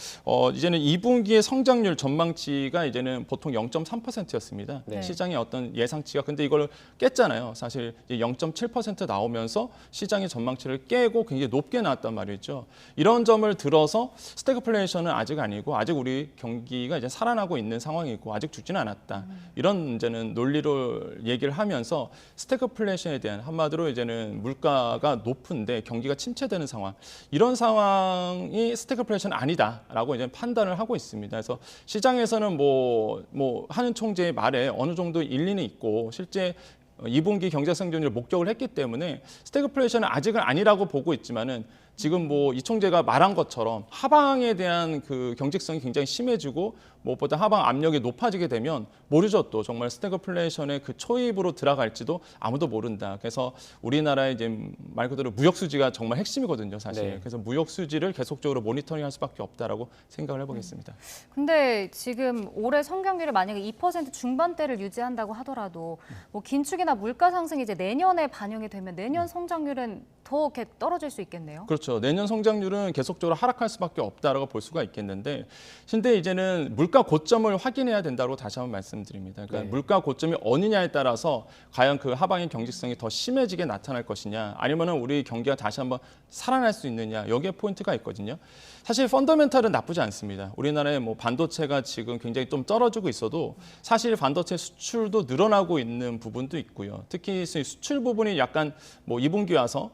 E: 이제는 2분기의 성장률 전망치가 이제는 보통 0.3%였습니다. 시장의 어떤 예상치가 근데 이걸 깼잖아요. 사실 0.7% 나오면서 시장의 전망치를 깨고 굉장히 높게 나왔단 말이죠. 이런 점을 들어서 스태그플레이션은 아직 아니고 아직 우리 경기가 이제 살아나고 있는 상황이고 아직 죽지는 않았다. 이런 이제는 논리를 얘기를 하면서 스태그플레이션에 대한 한마디로 이제는 물가가 높은데 경기가 침체되는 상황 이런 상황이 스태그플레이션 아니다라고 이제 판단을 하고 있습니다. 그래서 시장에서는 뭐 한은 총재의 말에 어느 정도 일리는 있고 실제 2분기 경제 성장률을 목격을 했기 때문에 스태그플레이션은 아직은 아니라고 보고 있지만은 지금 뭐 이 총재가 말한 것처럼 하방에 대한 그 경직성이 굉장히 심해지고 무엇보다 하방 압력이 높아지게 되면 모르죠. 또 정말 스태그플레이션의 그 초입으로 들어갈지도 아무도 모른다. 그래서 우리나라의 이제 말 그대로 무역 수지가 정말 핵심이거든요, 사실. 그래서 무역 수지를 계속적으로 모니터링할 수밖에 없다라고 생각을 해보겠습니다.
B: 근데 지금 올해 성장률이 만약에 2% 중반대를 유지한다고 하더라도 뭐 긴축이나 물가 상승이 이제 내년에 반영이 되면 내년 성장률은 더 이렇게 떨어질 수 있겠네요.
E: 그렇죠. 내년 성장률은 계속적으로 하락할 수밖에 없다라고 볼 수가 있겠는데, 근데 이제는 물가 고점을 확인해야 된다고 다시 한번 말씀드립니다. 그러니까 물가 고점이 어느냐에 따라서 과연 그 하방의 경직성이 더 심해지게 나타날 것이냐, 아니면은 우리 경기가 다시 한번 살아날 수 있느냐, 여기에 포인트가 있거든요. 사실 펀더멘탈은 나쁘지 않습니다. 우리나라의 뭐 반도체가 지금 굉장히 좀 떨어지고 있어도 사실 반도체 수출도 늘어나고 있는 부분도 있고요. 특히 수출 부분이 약간 뭐 2분기 와서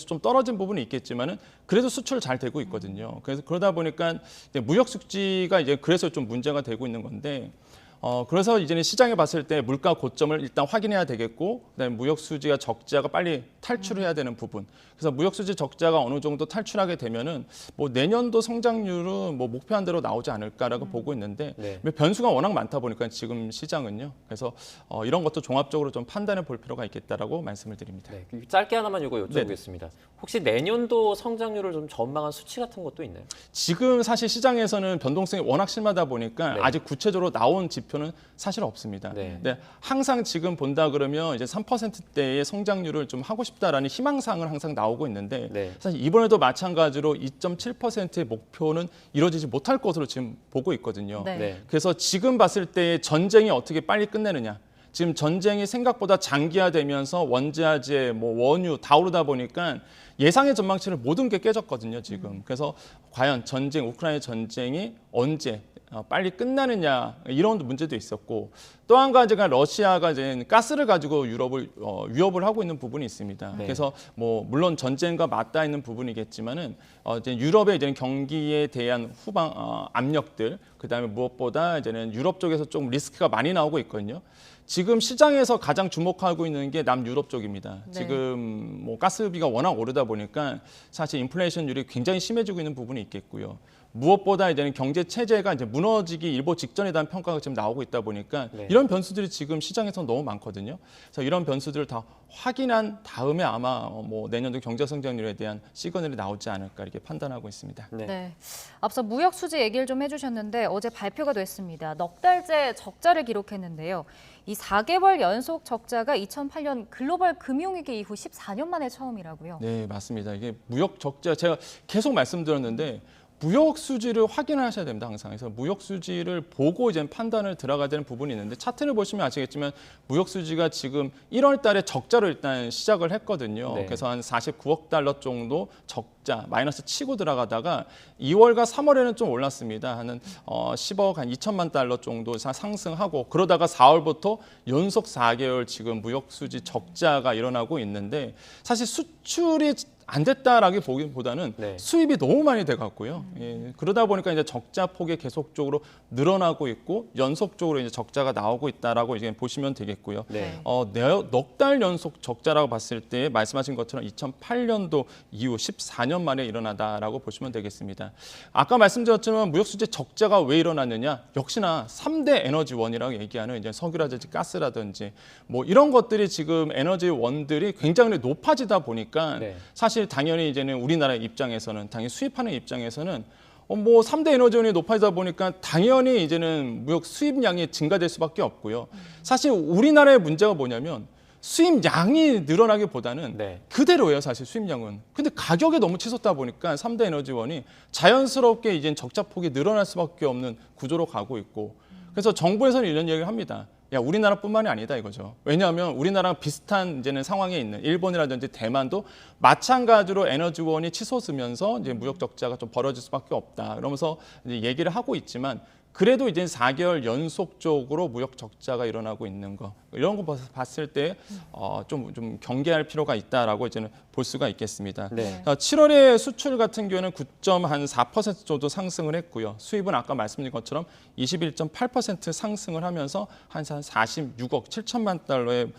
E: 좀 떨어진 부분이 있겠지만은 그래도 수출 잘 되고 있거든요. 그래서 그러다 보니까 무역 수지가 이제 그래서 좀 문제가 되고 있는 건데. 그래서 이제는 시장에 봤을 때 물가 고점을 일단 확인해야 되겠고, 그다음에 무역 수지가 적자가 빨리 탈출해야 되는 부분. 그래서 무역 수지 적자가 어느 정도 탈출하게 되면은 뭐 내년도 성장률은 뭐 목표한 대로 나오지 않을까라고 보고 있는데 변수가 워낙 많다 보니까 지금 시장은요. 그래서 이런 것도 종합적으로 좀 판단해 볼 필요가 있겠다라고 말씀을 드립니다.
A: 짧게 하나만 이거 여쭤보겠습니다. 혹시 내년도 성장률을 좀 전망한 수치 같은 것도 있나요?
E: 지금 사실 시장에서는 변동성이 워낙 심하다 보니까 아직 구체적으로 나온 지표는 사실 없습니다. 근데 항상 지금 본다 그러면 이제 3%대의 성장률을 좀 하고 싶다라는 희망사항을 항상 나오고 있는데 사실 이번에도 마찬가지로 2.7%의 목표는 이루어지지 못할 것으로 지금 보고 있거든요. 그래서 지금 봤을 때 전쟁이 어떻게 빨리 끝내느냐. 지금 전쟁이 생각보다 장기화되면서 원자재, 뭐 원유 다 오르다 보니까 예상의 전망치를 모든 게 깨졌거든요, 지금. 그래서 과연 우크라이나 전쟁이 언제 빨리 끝나느냐 이런 문제도 있었고, 또 한 가지가 러시아가 이제 가스를 가지고 유럽을 위협을 하고 있는 부분이 있습니다. 그래서 뭐 물론 전쟁과 맞닿아 있는 부분이겠지만은 이제 유럽의 이제 경기에 대한 후방 압력들, 그다음에 무엇보다 이제는 유럽 쪽에서 좀 리스크가 많이 나오고 있거든요. 지금 시장에서 가장 주목하고 있는 게 남유럽 쪽입니다. 지금 뭐 가스비가 워낙 오르다 보니까 사실 인플레이션율이 굉장히 심해지고 있는 부분이 있겠고요. 무엇보다 이제는 경제 체제가 이제 무너지기 일보 직전이라는 평가가 지금 나오고 있다 보니까
A: 네.
E: 이런 변수들이 지금 시장에서 너무 많거든요. 그래서 이런 변수들을 다 확인한 다음에 아마 뭐 내년도 경제 성장률에 대한 시그널이 나오지 않을까 이렇게 판단하고 있습니다.
B: 네. 앞서 무역 수지 얘기를 좀 해주셨는데 어제 발표가 됐습니다. 넉 달째 적자를 기록했는데요. 이 4개월 연속 적자가 2008년 글로벌 금융위기 이후 14년 만에 처음이라고요.
E: 네, 맞습니다. 이게 무역 적자 제가 계속 말씀드렸는데 무역 수지를 확인하셔야 됩니다, 항상. 그래서 무역 수지를 보고 이제 판단을 들어가야 되는 부분이 있는데 차트를 보시면 아시겠지만 무역 수지가 지금 1월 달에 적자로 일단 시작을 했거든요.
A: 네.
E: 그래서 한 49억 달러 정도 적자, 마이너스 치고 들어가다가 2월과 3월에는 좀 올랐습니다. 한 10억 한 2천만 달러 정도 상승하고 그러다가 4월부터 연속 4개월 지금 무역 수지 적자가 일어나고 있는데 사실 수출이 안 됐다라기보다는
A: 네.
E: 수입이 너무 많이 돼갖고요. 예, 그러다 보니까 이제 적자 폭이 계속적으로 늘어나고 있고 연속적으로 이제 적자가 나오고 있다라고 이제 보시면 되겠고요.
A: 네.
E: 넉 달 연속 적자라고 봤을 때 말씀하신 것처럼 2008년도 이후 14년 만에 일어나다라고 보시면 되겠습니다. 아까 말씀드렸지만 무역수지 적자가 왜 일어났느냐? 역시나 3대 에너지원이라고 얘기하는 이제 석유라든지 가스라든지 뭐 이런 것들이 지금 에너지원들이 굉장히 높아지다 보니까
A: 네.
E: 사실 당연히 이제는 우리나라 입장에서는 당연히 수입하는 입장에서는 뭐 3대 에너지원이 높아지다 보니까 당연히 이제는 무역 수입량이 증가될 수밖에 없고요. 사실 우리나라의 문제가 뭐냐면 수입량이 늘어나기보다는
A: 네.
E: 그대로예요, 사실 수입량은. 근데 가격이 너무 치솟다 보니까 3대 에너지원이 자연스럽게 이제 적자폭이 늘어날 수밖에 없는 구조로 가고 있고 그래서 정부에서는 이런 얘기를 합니다. 야, 우리나라뿐만이 아니다 이거죠. 왜냐하면 우리나라랑 비슷한 이제는 상황에 있는 일본이라든지 대만도 마찬가지로 에너지원이 치솟으면서 이제 무역 적자가 좀 벌어질 수밖에 없다. 그러면서 이제 얘기를 하고 있지만 그래도 이제 4개월 연속적으로 무역 적자가 일어나고 있는 거 이런 거 봤을 때 좀 경계할 필요가 있다라고 이제는 볼 수가 있겠습니다.
A: 네.
E: 7월에 수출 같은 경우에는 9.4% 정도 상승을 했고요. 수입은 아까 말씀드린 것처럼 21.8% 상승을 하면서 한 46억 7천만 달러의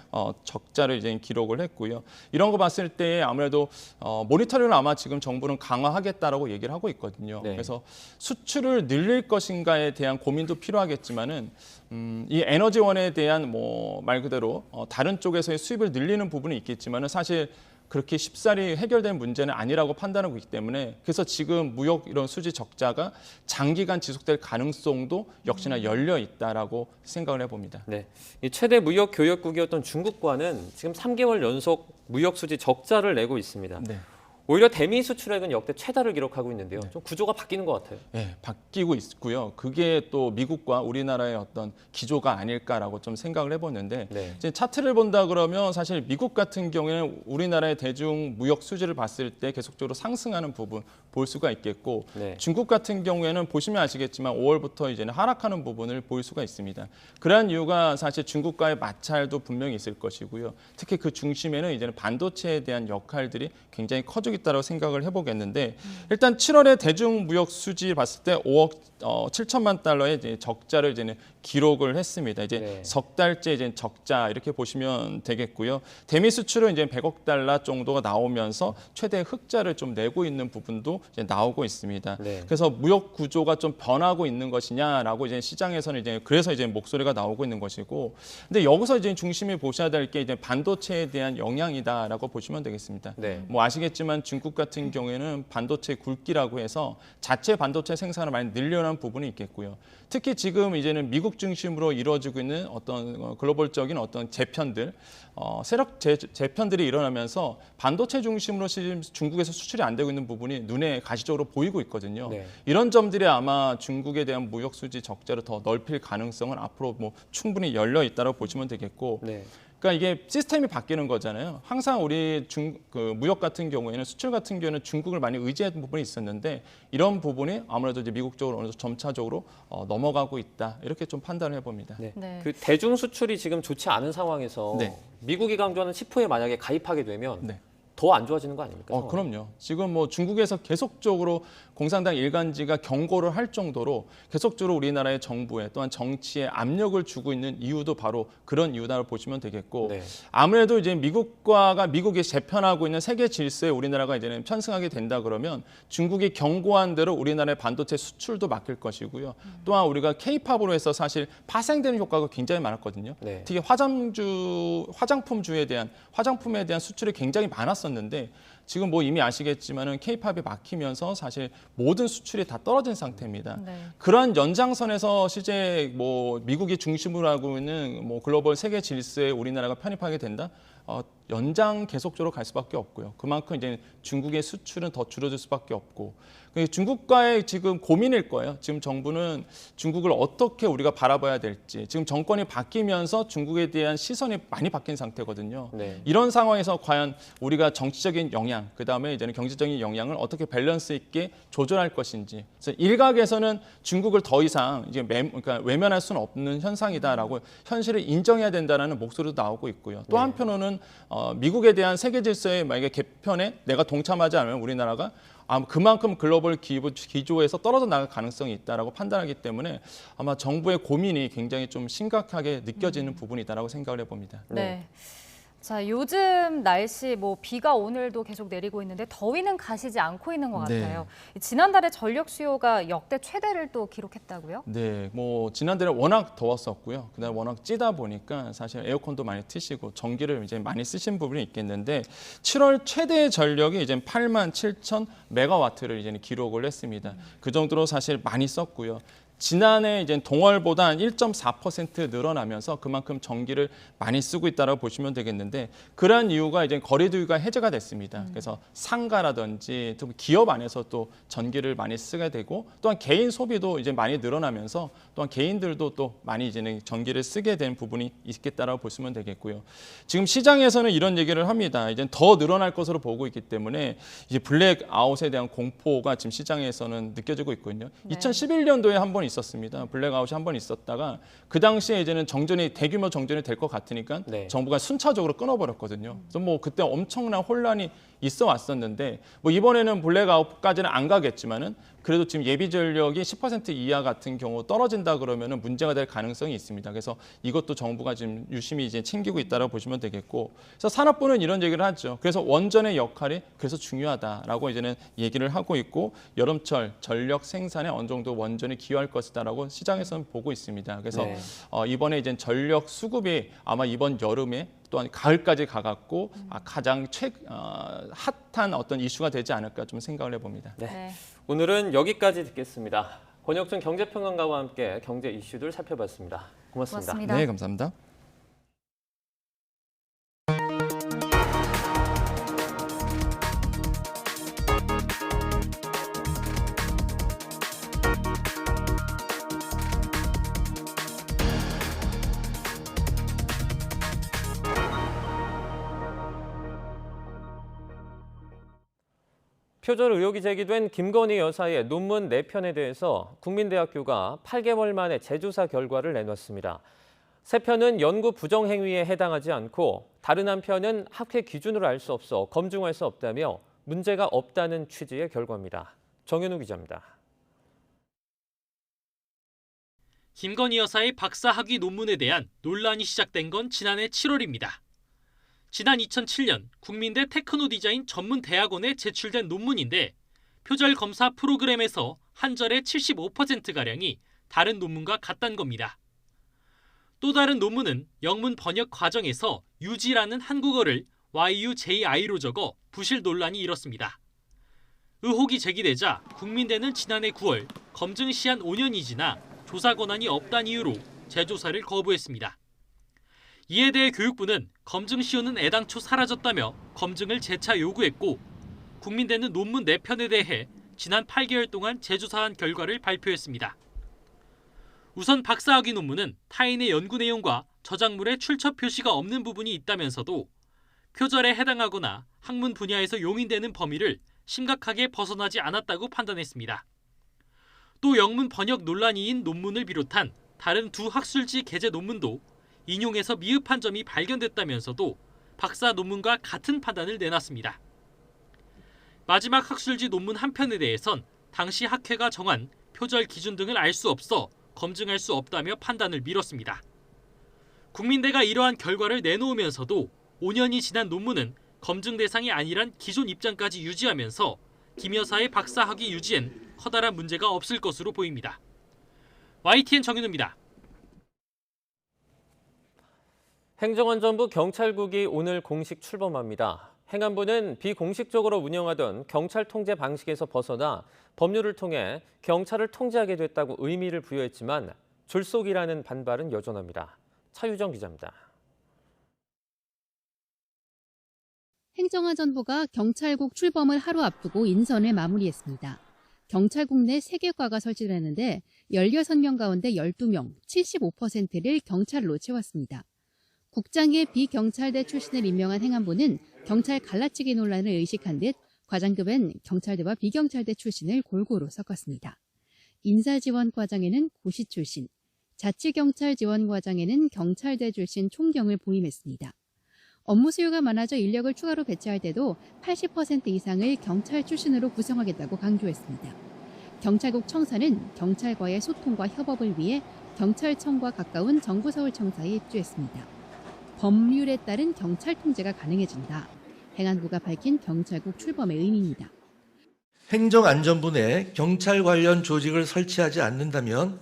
E: 적자를 이제 기록을 했고요. 이런 거 봤을 때 아무래도 모니터링을 아마 지금 정부는 강화하겠다라고 얘기를 하고 있거든요.
A: 네.
E: 그래서 수출을 늘릴 것인가에 대한 고민도 필요하겠지만은 이 에너지원에 대한 뭐 말 그대로 다른 쪽에서의 수입을 늘리는 부분이 있겠지만은 사실 그렇게 쉽사리 해결된 문제는 아니라고 판단하고 있기 때문에 그래서 지금 무역 이런 수지 적자가 장기간 지속될 가능성도 역시나 열려 있다라고 생각을 해봅니다.
A: 네, 이 최대 무역 교역국이었던 중국과는 지금 3개월 연속 무역 수지 적자를 내고 있습니다.
E: 네.
A: 오히려 대미 수출액은 역대 최다를 기록하고 있는데요. 좀 구조가 바뀌는 것 같아요.
E: 네, 바뀌고 있고요. 그게 또 미국과 우리나라의 어떤 기조가 아닐까라고 좀 생각을 해봤는데
A: 네.
E: 이제 차트를 본다 그러면 사실 미국 같은 경우에는 우리나라의 대중 무역 수지를 봤을 때 계속적으로 상승하는 부분 볼 수가 있겠고
A: 네.
E: 중국 같은 경우에는 보시면 아시겠지만 5월부터 이제는 하락하는 부분을 볼 수가 있습니다. 그러한 이유가 사실 중국과의 마찰도 분명히 있을 것이고요. 특히 그 중심에는 이제는 반도체에 대한 역할들이 굉장히 커지고 있다고 생각을 해보겠는데 일단 7월에 대중 무역 수지 봤을 때 5억 7천만 달러의 이제 적자를 이제는 기록을 했습니다. 이제
A: 네.
E: 석 달째 이제 적자 이렇게 보시면 되겠고요. 대미 수출은 이제 100억 달러 정도가 나오면서 최대 흑자를 좀 내고 있는 부분도 이제 나오고 있습니다.
A: 네.
E: 그래서 무역 구조가 좀 변하고 있는 것이냐라고 이제 시장에서는 이제 그래서 이제 목소리가 나오고 있는 것이고, 근데 여기서 이제 중심에 보셔야 될 게 이제 반도체에 대한 영향이다라고 보시면 되겠습니다.
A: 네.
E: 뭐 아시겠지만 중국 같은 경우에는 반도체 굴기라고 해서 자체 반도체 생산을 많이 늘려놓은 부분이 있겠고요. 특히 지금 이제는 미국 중심으로 이루어지고 있는 어떤 글로벌적인 어떤 재편들, 세력 재편들이 일어나면서 반도체 중심으로 지금 중국에서 수출이 안 되고 있는 부분이 눈에 가시적으로 보이고 있거든요.
A: 네.
E: 이런 점들이 아마 중국에 대한 무역 수지 적자를 더 넓힐 가능성은 앞으로 뭐 충분히 열려 있다고 보시면 되겠고.
A: 네.
E: 그러니까 이게 시스템이 바뀌는 거잖아요. 항상 우리 무역 같은 경우에는 수출 같은 경우에는 중국을 많이 의지했던 부분이 있었는데 이런 부분이 아무래도 이제 미국 쪽으로 어느 정도 점차적으로 넘어가고 있다. 이렇게 좀 판단을 해봅니다.
A: 네.
B: 네.
A: 그 대중 수출이 지금 좋지 않은 상황에서
E: 네.
A: 미국이 강조하는 10호에 만약에 가입하게 되면
E: 네.
A: 더 안 좋아지는 거 아닙니까?
E: 그럼요. 지금 뭐 중국에서 계속적으로 공산당 일간지가 경고를 할 정도로 계속적으로 우리나라의 정부에 또한 정치에 압력을 주고 있는 이유도 바로 그런 이유다라고 보시면 되겠고 아무래도 이제 미국이 재편하고 있는 세계 질서에 우리나라가 이제는 편승하게 된다 그러면 중국이 경고한 대로 우리나라의 반도체 수출도 막힐 것이고요. 또한 우리가 K-팝으로 해서 사실 파생되는 효과가 굉장히 많았거든요. 특히 화장품에 대한 수출이 굉장히 많았었는데 지금 뭐 이미 아시겠지만은 K-팝이 막히면서 사실 모든 수출이 다 떨어진 상태입니다. 그러한 연장선에서 실제 뭐 미국이 중심으로 하고 있는 뭐 글로벌 세계 질서에 우리나라가 편입하게 된다. 연장 계속적으로 갈 수밖에 없고요. 그만큼 이제 중국의 수출은 더 줄어들 수밖에 없고 중국과의 지금 고민일 거예요. 지금 정부는 중국을 어떻게 우리가 바라봐야 될지 지금 정권이 바뀌면서 중국에 대한 시선이 많이 바뀐 상태거든요. 이런 상황에서 과연 우리가 정치적인 영향, 그다음에 이제는 경제적인 영향을 어떻게 밸런스 있게 조절할 것인지. 그래서 일각에서는 중국을 더 이상 이제 그러니까 외면할 수는 없는 현상이다라고 현실을 인정해야 된다는 목소리도 나오고 있고요. 또 한편으로는 미국에 대한 세계 질서의 만약에 개편에 내가 동참하지 않으면 우리나라가 그만큼 글로벌 기조에서 떨어져 나갈 가능성이 있다라고 판단하기 때문에 아마 정부의 고민이 굉장히 좀 심각하게 느껴지는 부분이다라고 생각을 해봅니다.
B: 네. 자, 요즘 날씨 비가 오늘도 계속 내리고 있는데 더위는 가시지 않고 있는 것 같아요. 지난달에 전력 수요가 역대 최대를 또 기록했다고요?
E: 네, 뭐 지난달에 워낙 더웠었고요. 그다음 워낙 찌다 보니까 사실 에어컨도 많이 트시고 전기를 이제 많이 쓰신 부분이 있겠는데 7월 최대 전력이 이제 87,000메가와트를 이제 기록을 했습니다. 그 정도로 사실 많이 썼고요. 지난해 이제 동월보다 1.4% 늘어나면서 그만큼 전기를 많이 쓰고 있다고 보시면 되겠는데 그러한 이유가 이제 거리두기가 해제가 됐습니다. 그래서 상가라든지 또 기업 안에서 또 전기를 많이 쓰게 되고 또한 개인 소비도 이제 많이 늘어나면서 또한 개인들도 또 많이 이제는 전기를 쓰게 된 부분이 있겠다라고 보시면 되겠고요. 지금 시장에서는 이런 얘기를 합니다. 이제 더 늘어날 것으로 보고 있기 때문에 이제 블랙아웃에 대한 공포가 지금 시장에서는 느껴지고 있거든요. 2011년도에 한번 있었습니다. 블랙아웃이 한 번 있었다가 그 당시에 이제는 대규모 정전이 될 것 같으니까 정부가 순차적으로 끊어버렸거든요. 그래서 뭐 그때 엄청난 혼란이 있어 왔었는데 뭐 이번에는 블랙아웃까지는 안 가겠지만은 그래도 지금 예비 전력이 10% 이하 같은 경우 떨어진다 그러면은 문제가 될 가능성이 있습니다. 그래서 이것도 정부가 지금 유심히 이제 챙기고 있다라고 보시면 되겠고, 그래서 산업부는 이런 얘기를 하죠. 그래서 원전의 역할이 그래서 중요하다라고 이제는 얘기를 하고 있고 여름철 전력 생산에 어느 정도 원전이 기여할 것이다라고 시장에서는 보고 있습니다. 그래서 이번에 이제 전력 수급이 아마 이번 여름에 또한 가을까지 가갖고 가장 핫한 어떤 이슈가 되지 않을까 좀 생각을 해봅니다.
A: 오늘은 여기까지 듣겠습니다. 권혁준 경제평론가와 함께 경제 이슈들 살펴봤습니다. 고맙습니다.
E: 네, 감사합니다.
A: 표절 의혹이 제기된 김건희 여사의 논문 4편에 대해서 국민대학교가 8개월 만에 재조사 결과를 내놨습니다. 3편은 연구 부정 행위에 해당하지 않고 다른 한 편은 학회 기준으로 알 수 없어 검증할 수 없다며 문제가 없다는 취지의 결과입니다. 정현우 기자입니다.
F: 김건희 여사의 박사 학위 논문에 대한 논란이 시작된 건 지난해 7월입니다. 지난 2007년 국민대 테크노 디자인 전문 대학원에 제출된 논문인데 표절 검사 프로그램에서 한 절의 75%가량이 다른 논문과 같다는 겁니다. 또 다른 논문은 영문 번역 과정에서 유지라는 한국어를 YUJI로 적어 부실 논란이 일었습니다. 의혹이 제기되자 국민대는 지난해 9월 검증 시한 5년이 지나 조사 권한이 없다는 이유로 재조사를 거부했습니다. 이에 대해 교육부는 검증 시효는 애당초 사라졌다며 검증을 재차 요구했고 국민대는 논문 4편에 대해 지난 8개월 동안 재조사한 결과를 발표했습니다. 우선 박사학위 논문은 타인의 연구 내용과 저작물의 출처 표시가 없는 부분이 있다면서도 표절에 해당하거나 학문 분야에서 용인되는 범위를 심각하게 벗어나지 않았다고 판단했습니다. 또 영문 번역 논란이인 논문을 비롯한 다른 두 학술지 게재 논문도 인용에서 미흡한 점이 발견됐다면서도 박사 논문과 같은 판단을 내놨습니다. 마지막 학술지 논문 한 편에 대해선 당시 학회가 정한 표절 기준 등을 알 수 없어 검증할 수 없다며 판단을 미뤘습니다. 국민대가 이러한 결과를 내놓으면서도 5년이 지난 논문은 검증 대상이 아니란 기존 입장까지 유지하면서 김 여사의 박사 학위 유지엔 커다란 문제가 없을 것으로 보입니다. YTN 정윤우입니다.
A: 행정안전부 경찰국이 오늘 공식 출범합니다. 행안부는 비공식적으로 운영하던 경찰 통제 방식에서 벗어나 법률을 통해 경찰을 통제하게 됐다고 의미를 부여했지만 졸속이라는 반발은 여전합니다. 차유정 기자입니다.
G: 행정안전부가 경찰국 출범을 하루 앞두고 인선을 마무리했습니다. 경찰국 내 3개과가 설치됐는데 16명 가운데 12명, 75%를 경찰로 채웠습니다. 국장의 비경찰대 출신을 임명한 행안부는 경찰 갈라치기 논란을 의식한 듯 과장급엔 경찰대와 비경찰대 출신을 골고루 섞었습니다. 인사지원과장에는 고시 출신, 자치경찰지원과장에는 경찰대 출신 총경을 보임했습니다. 업무 수요가 많아져 인력을 추가로 배치할 때도 80% 이상을 경찰 출신으로 구성하겠다고 강조했습니다. 경찰국 청사는 경찰과의 소통과 협업을 위해 경찰청과 가까운 정부서울청사에 입주했습니다. 법률에 따른 경찰 통제가 가능해진다. 행안부가 밝힌 경찰국 출범의 의미입니다.
S: 행정안전부 내 경찰 관련 조직을 설치하지 않는다면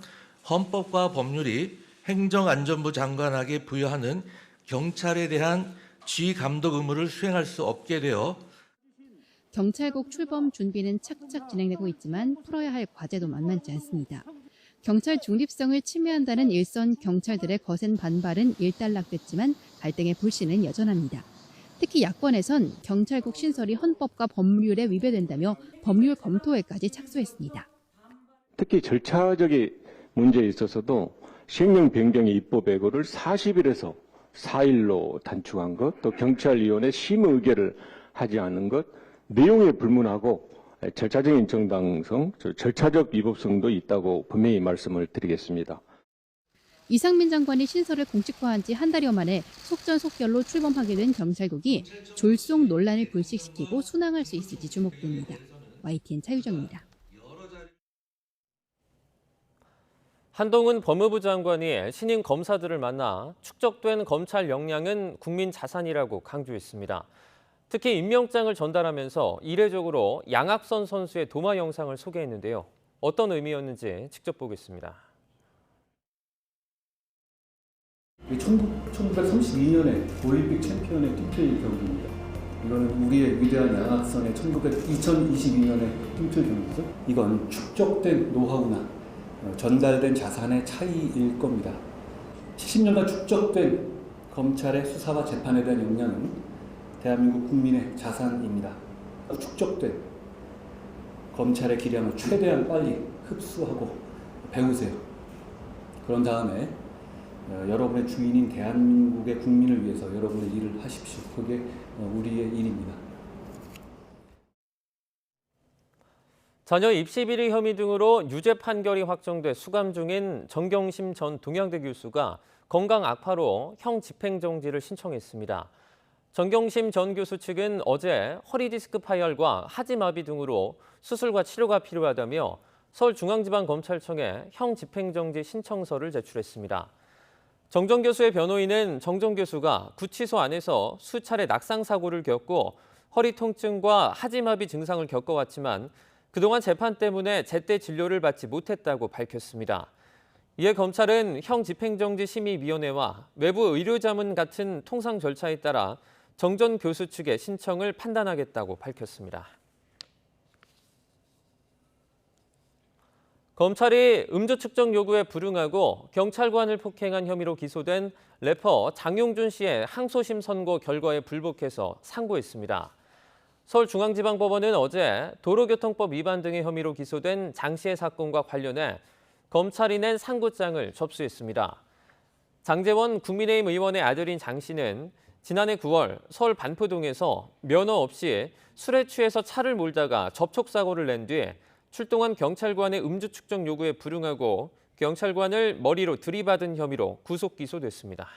S: 헌법과 법률이 행정안전부 장관에게 부여하는 경찰에 대한 지휘 감독 의무를 수행할 수 없게 되어
G: 경찰국 출범 준비는 착착 진행되고 있지만 풀어야 할 과제도 만만치 않습니다. 경찰 중립성을 침해한다는 일선 경찰들의 거센 반발은 일단락됐지만 갈등의 불씨는 여전합니다. 특히 야권에선 경찰국 신설이 헌법과 법률에 위배된다며 법률 검토회까지 착수했습니다.
T: 특히 절차적인 문제에 있어서도 시행령 변경의 입법 예고를 40일에서 4일로 단축한 것, 또 경찰위원회 심의 의결을 하지 않은 것, 내용에 불문하고 절차적인 정당성, 절차적 위법성도 있다고 분명히 말씀을 드리겠습니다.
G: 이상민 장관이 신설을 공식화한 지 한 달여 만에 속전속결로 출범하게 된 경찰국이 졸속 논란을 불식시키고 순항할 수 있을지 주목됩니다. YTN 차유정입니다.
A: 한동훈 법무부 장관이 신임 검사들을 만나 축적된 검찰 역량은 국민 자산이라고 강조했습니다. 특히 임명장을 전달하면서 이례적으로 양학선 선수의 도마 영상을 소개했는데요. 어떤 의미였는지 직접 보겠습니다.
V: 1932년에 올림픽 챔피언의 팀플 경기입니다. 이거는 우리의 위대한 양학선의 2022년에 팀플 경기죠. 이건 축적된 노하우나 전달된 자산의 차이일 겁니다. 70년간 축적된 검찰의 수사와 재판에 대한 역량은 대한민국 국민의 자산입니다. 축적된 검찰의 기량을 최대한 빨리 흡수하고 배우세요. 그런 다음에 여러분의 주인인 대한민국의 국민을 위해서 여러분의 일을 하십시오. 그게 우리의 일입니다.
A: 자녀 입시 비리 혐의 등으로 유죄 판결이 확정돼 수감 중인 정경심 전 동양대 교수가 건강 악화로 형 집행정지를 신청했습니다. 정경심 전 교수 측은 어제 허리 디스크 파열과 하지마비 등으로 수술과 치료가 필요하다며 서울중앙지방검찰청에 형 집행정지 신청서를 제출했습니다. 정 전 교수의 변호인은 정 전 교수가 구치소 안에서 수차례 낙상 사고를 겪고 허리 통증과 하지마비 증상을 겪어왔지만 그동안 재판 때문에 제때 진료를 받지 못했다고 밝혔습니다. 이에 검찰은 형 집행정지 심의위원회와 외부 의료자문 같은 통상 절차에 따라 정 전 교수 측의 신청을 판단하겠다고 밝혔습니다. 검찰이 음주 측정 요구에 불응하고 경찰관을 폭행한 혐의로 기소된 래퍼 장용준 씨의 항소심 선고 결과에 불복해서 상고했습니다. 서울중앙지방법원은 어제 도로교통법 위반 등의 혐의로 기소된 장 씨의 사건과 관련해 검찰이 낸 상고장을 접수했습니다. 장재원 국민의힘 의원의 아들인 장 씨는 지난해 9월 서울 반포동에서 면허 없이 술에 취해서 차를 몰다가 접촉사고를 낸 뒤 출동한 경찰관의 음주 측정 요구에 불응하고 경찰관을 머리로 들이받은 혐의로 구속 기소됐습니다.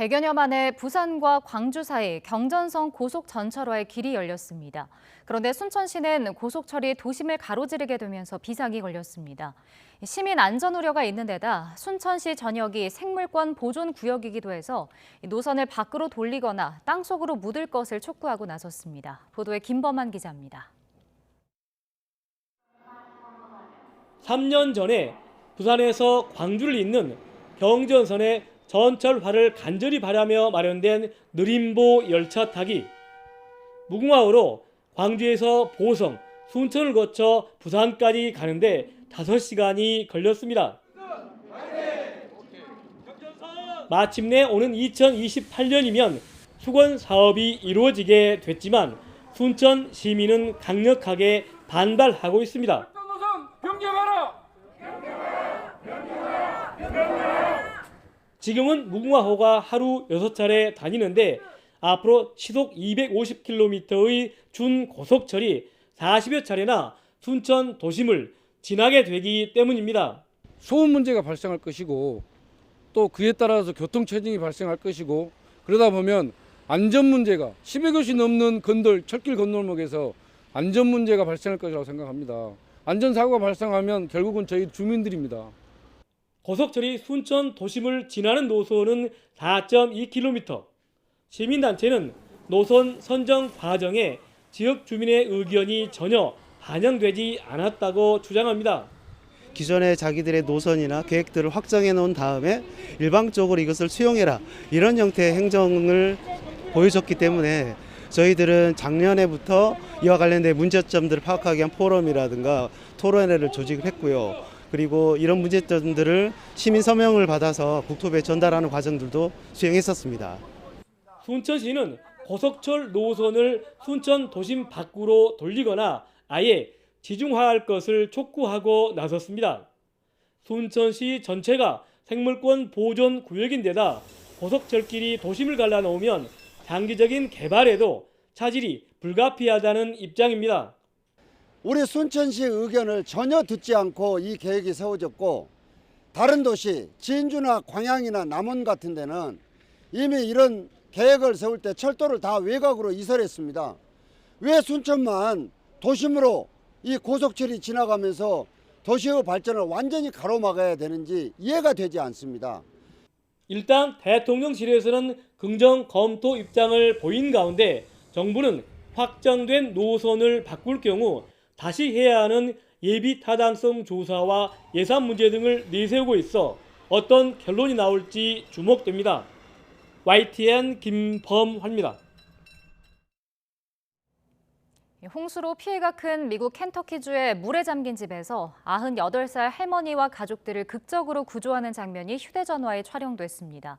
B: 100여년 만에 부산과 광주 사이 경전선 고속 전철화의 길이 열렸습니다. 그런데 순천시는 고속 철이 도심을 가로지르게 되면서 비상이 걸렸습니다. 시민 안전 우려가 있는 데다 순천시 전역이 생물권 보존 구역이기도 해서 노선을 밖으로 돌리거나 땅속으로 묻을 것을 촉구하고 나섰습니다. 보도에 김범한 기자입니다.
D: 3년 전에 부산에서 광주를 잇는 경전선의 전철화를 간절히 바라며 마련된 느림보 열차 타기. 무궁화호로 광주에서 보성, 순천을 거쳐 부산까지 가는데 5시간이 걸렸습니다. 마침내 오는 2028년이면 수건 사업이 이루어지게 됐지만 순천 시민은 강력하게 반발하고 있습니다. 지금은 무궁화호가 하루 6차례 다니는데 앞으로 시속 250km의 준고속철이 40여 차례나 순천 도심을 지나게 되기 때문입니다.
U: 소음 문제가 발생할 것이고 또 그에 따라서 교통 체증이 발생할 것이고 그러다 보면 안전 문제가 10여 곳이 넘는 철길 건널목에서 안전 문제가 발생할 것이라고 생각합니다. 안전사고가 발생하면 결국은 저희 주민들입니다.
D: 고속철이 순천 도심을 지나는 노선은 4.2km. 시민단체는 노선 선정 과정에 지역 주민의 의견이 전혀 반영되지 않았다고 주장합니다.
W: 기존에 자기들의 노선이나 계획들을 확정해 놓은 다음에 일방적으로 이것을 수용해라 이런 형태의 행정을 보여줬기 때문에 저희들은 작년에부터 이와 관련된 문제점들을 파악하기 위한 포럼이라든가 토론회를 조직을 했고요. 그리고 이런 문제점들을 시민 서명을 받아서 국토부에 전달하는 과정들도 수행했었습니다.
D: 순천시는 고속철 노선을 순천 도심 밖으로 돌리거나 아예 지중화할 것을 촉구하고 나섰습니다. 순천시 전체가 생물권 보존 구역인데다 고속철길이 도심을 갈라놓으면 장기적인 개발에도 차질이 불가피하다는 입장입니다.
X: 우리 순천시의 의견을 전혀 듣지 않고 이 계획이 세워졌고 다른 도시 진주나 광양이나 남원 같은 데는 이미 이런 계획을 세울 때 철도를 다 외곽으로 이설했습니다. 왜 순천만 도심으로 이 고속철이 지나가면서 도시의 발전을 완전히 가로막아야 되는지 이해가 되지 않습니다.
D: 일단 대통령실에서는 긍정 검토 입장을 보인 가운데 정부는 확정된 노선을 바꿀 경우 다시 해야 하는 예비 타당성 조사와 예산 문제 등을 내세우고 있어 어떤 결론이 나올지 주목됩니다. YTN 김범환입니다.
B: 홍수로 피해가 큰 미국 켄터키주의 물에 잠긴 집에서 98살 할머니와 가족들을 극적으로 구조하는 장면이 휴대전화에 촬영됐습니다.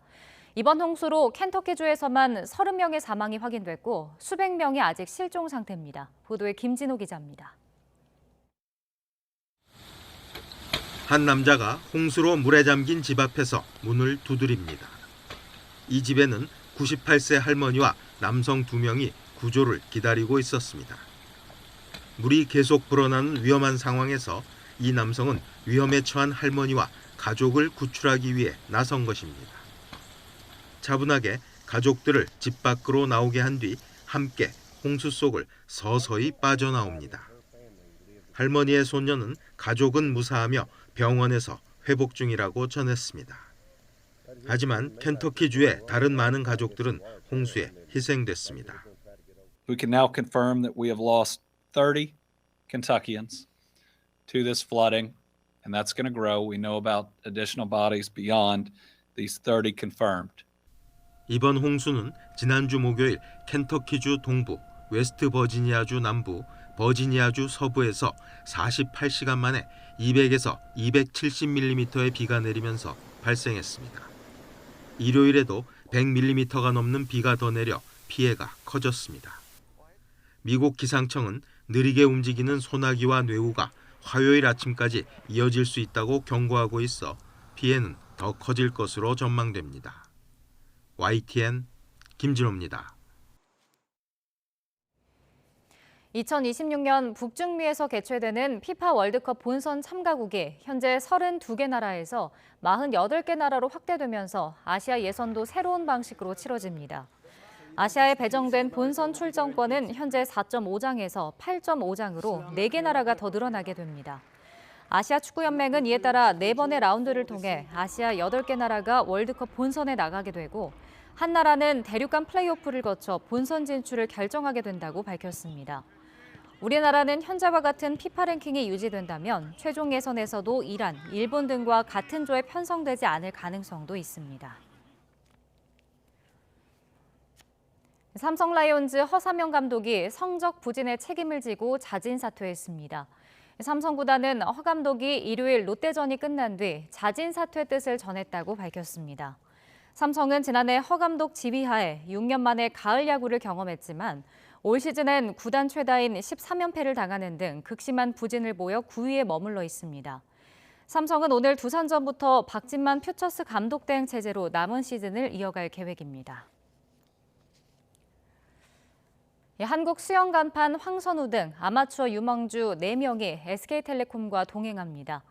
B: 이번 홍수로 켄터키주에서만 30명의 사망이 확인됐고 수백 명이 아직 실종 상태입니다. 보도에 김진호 기자입니다.
C: 한 남자가 홍수로 물에 잠긴 집 앞에서 문을 두드립니다. 이 집에는 98세 할머니와 남성 2명이 구조를 기다리고 있었습니다. 물이 계속 불어나는 위험한 상황에서 이 남성은 위험에 처한 할머니와 가족을 구출하기 위해 나선 것입니다. 차분하게 가족들을 집 밖으로 나오게 한 뒤 함께 홍수 속을 서서히 빠져나옵니다. 할머니의 손녀는 가족은 무사하며 병원에서 회복 중이라고 전했습니다. 하지만 켄터키주의 다른 많은 가족들은 홍수에 희생됐습니다.
Y: We can now confirm that we have lost 30 Kentuckians to this flooding, and that's going to grow. We know about additional bodies beyond these 30 confirmed.
C: 이번 홍수는 지난주 목요일 켄터키주 동부, 웨스트 버지니아주 남부, 버지니아주 서부에서 48시간 만에 200에서 270mm의 비가 내리면서 발생했습니다. 일요일에도 100mm가 넘는 비가 더 내려 피해가 커졌습니다. 미국 기상청은 느리게 움직이는 소나기와 뇌우가 화요일 아침까지 이어질 수 있다고 경고하고 있어 피해는 더 커질 것으로 전망됩니다. YTN 김진호입니다.
B: 2026년 북중미에서 개최되는 피파 월드컵 본선 참가국이 현재 32개 나라에서 48개 나라로 확대되면서 아시아 예선도 새로운 방식으로 치러집니다. 아시아에 배정된 본선 출전권은 현재 4.5장에서 8.5장으로 4개 나라가 더 늘어나게 됩니다. 아시아 축구연맹은 이에 따라 4번의 라운드를 통해 아시아 8개 나라가 월드컵 본선에 나가게 되고 한 나라는 대륙간 플레이오프를 거쳐 본선 진출을 결정하게 된다고 밝혔습니다. 우리나라는 현재와 같은 피파 랭킹이 유지된다면 최종 예선에서도 이란, 일본 등과 같은 조에 편성되지 않을 가능성도 있습니다. 삼성 라이온즈 허삼영 감독이 성적 부진의 책임을 지고 자진 사퇴했습니다. 삼성 구단은 허 감독이 일요일 롯데전이 끝난 뒤 자진 사퇴 뜻을 전했다고 밝혔습니다. 삼성은 지난해 허 감독 지휘하에 6년 만에 가을 야구를 경험했지만 올 시즌엔 구단 최다인 13연패를 당하는 등 극심한 부진을 보여 9위에 머물러 있습니다. 삼성은 오늘 두산전부터 박진만 퓨처스 감독 대행 체제로 남은 시즌을 이어갈 계획입니다. 한국 수영 간판 황선우 등 아마추어 유망주 4명이 SK텔레콤과 동행합니다.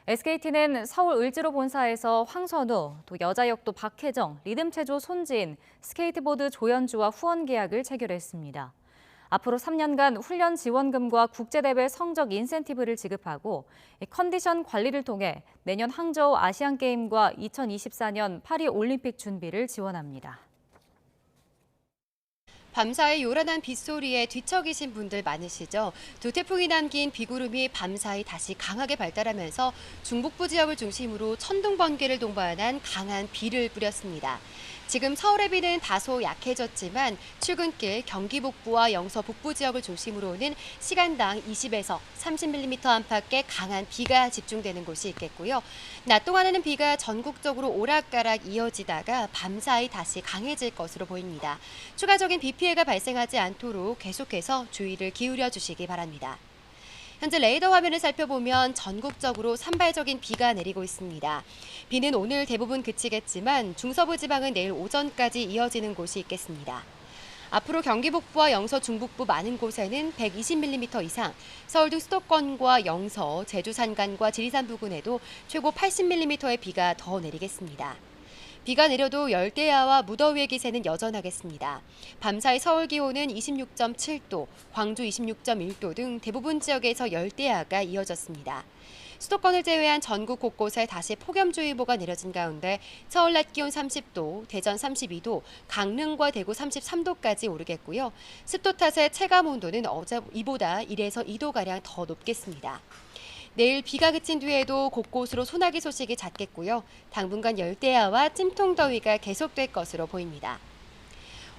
B: SKT는 서울 을지로 본사에서 황선우, 또 여자 역도 박혜정, 리듬체조 손지인, 스케이트보드 조연주와 후원 계약을 체결했습니다. 앞으로 3년간 훈련 지원금과 국제대회 성적 인센티브를 지급하고 컨디션 관리를 통해 내년 항저우 아시안게임과 2024년 파리 올림픽 준비를 지원합니다.
H: 밤사이 요란한 빗소리에 뒤척이신 분들 많으시죠? 두 태풍이 남긴 비구름이 밤사이 다시 강하게 발달하면서 중북부 지역을 중심으로 천둥 번개를 동반한 강한 비를 뿌렸습니다. 지금 서울의 비는 다소 약해졌지만 출근길 경기 북부와 영서 북부 지역을 중심으로는 시간당 20에서 30mm 안팎의 강한 비가 집중되는 곳이 있겠고요. 낮 동안에는 비가 전국적으로 오락가락 이어지다가 밤사이 다시 강해질 것으로 보입니다. 추가적인 비 피해가 발생하지 않도록 계속해서 주의를 기울여 주시기 바랍니다. 현재 레이더 화면을 살펴보면 전국적으로 산발적인 비가 내리고 있습니다. 비는 오늘 대부분 그치겠지만 중서부 지방은 내일 오전까지 이어지는 곳이 있겠습니다. 앞으로 경기 북부와 영서 중북부 많은 곳에는 120mm 이상, 서울 등 수도권과 영서, 제주 산간과 지리산 부근에도 최고 80mm의 비가 더 내리겠습니다. 비가 내려도 열대야와 무더위의 기세는 여전하겠습니다. 밤사이 서울 기온은 26.7도, 광주 26.1도 등 대부분 지역에서 열대야가 이어졌습니다. 수도권을 제외한 전국 곳곳에 다시 폭염주의보가 내려진 가운데 서울 낮 기온 30도, 대전 32도, 강릉과 대구 33도까지 오르겠고요. 습도 탓에 체감 온도는 어제 이보다 1에서 2도가량 더 높겠습니다. 내일 비가 그친 뒤에도 곳곳으로 소나기 소식이 잦겠고요. 당분간 열대야와 찜통더위가 계속될 것으로 보입니다.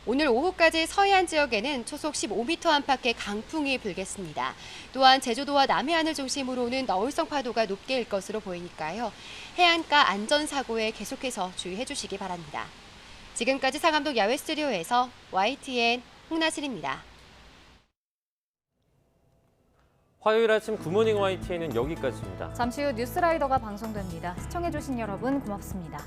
H: 오늘 오후까지 서해안 지역에는 초속 15m 안팎의 강풍이 불겠습니다. 또한 제주도와 남해안을 중심으로는 너울성 파도가 높게 일 것으로 보이니까요. 해안가 안전사고에 계속해서 주의해 주시기 바랍니다. 지금까지 상암동 야외 스튜디오에서 YTN 홍나슬입니다.
A: 화요일 아침 굿모닝 YTN은 여기까지입니다.
B: 잠시 후 뉴스라이더가 방송됩니다. 시청해주신 여러분 고맙습니다.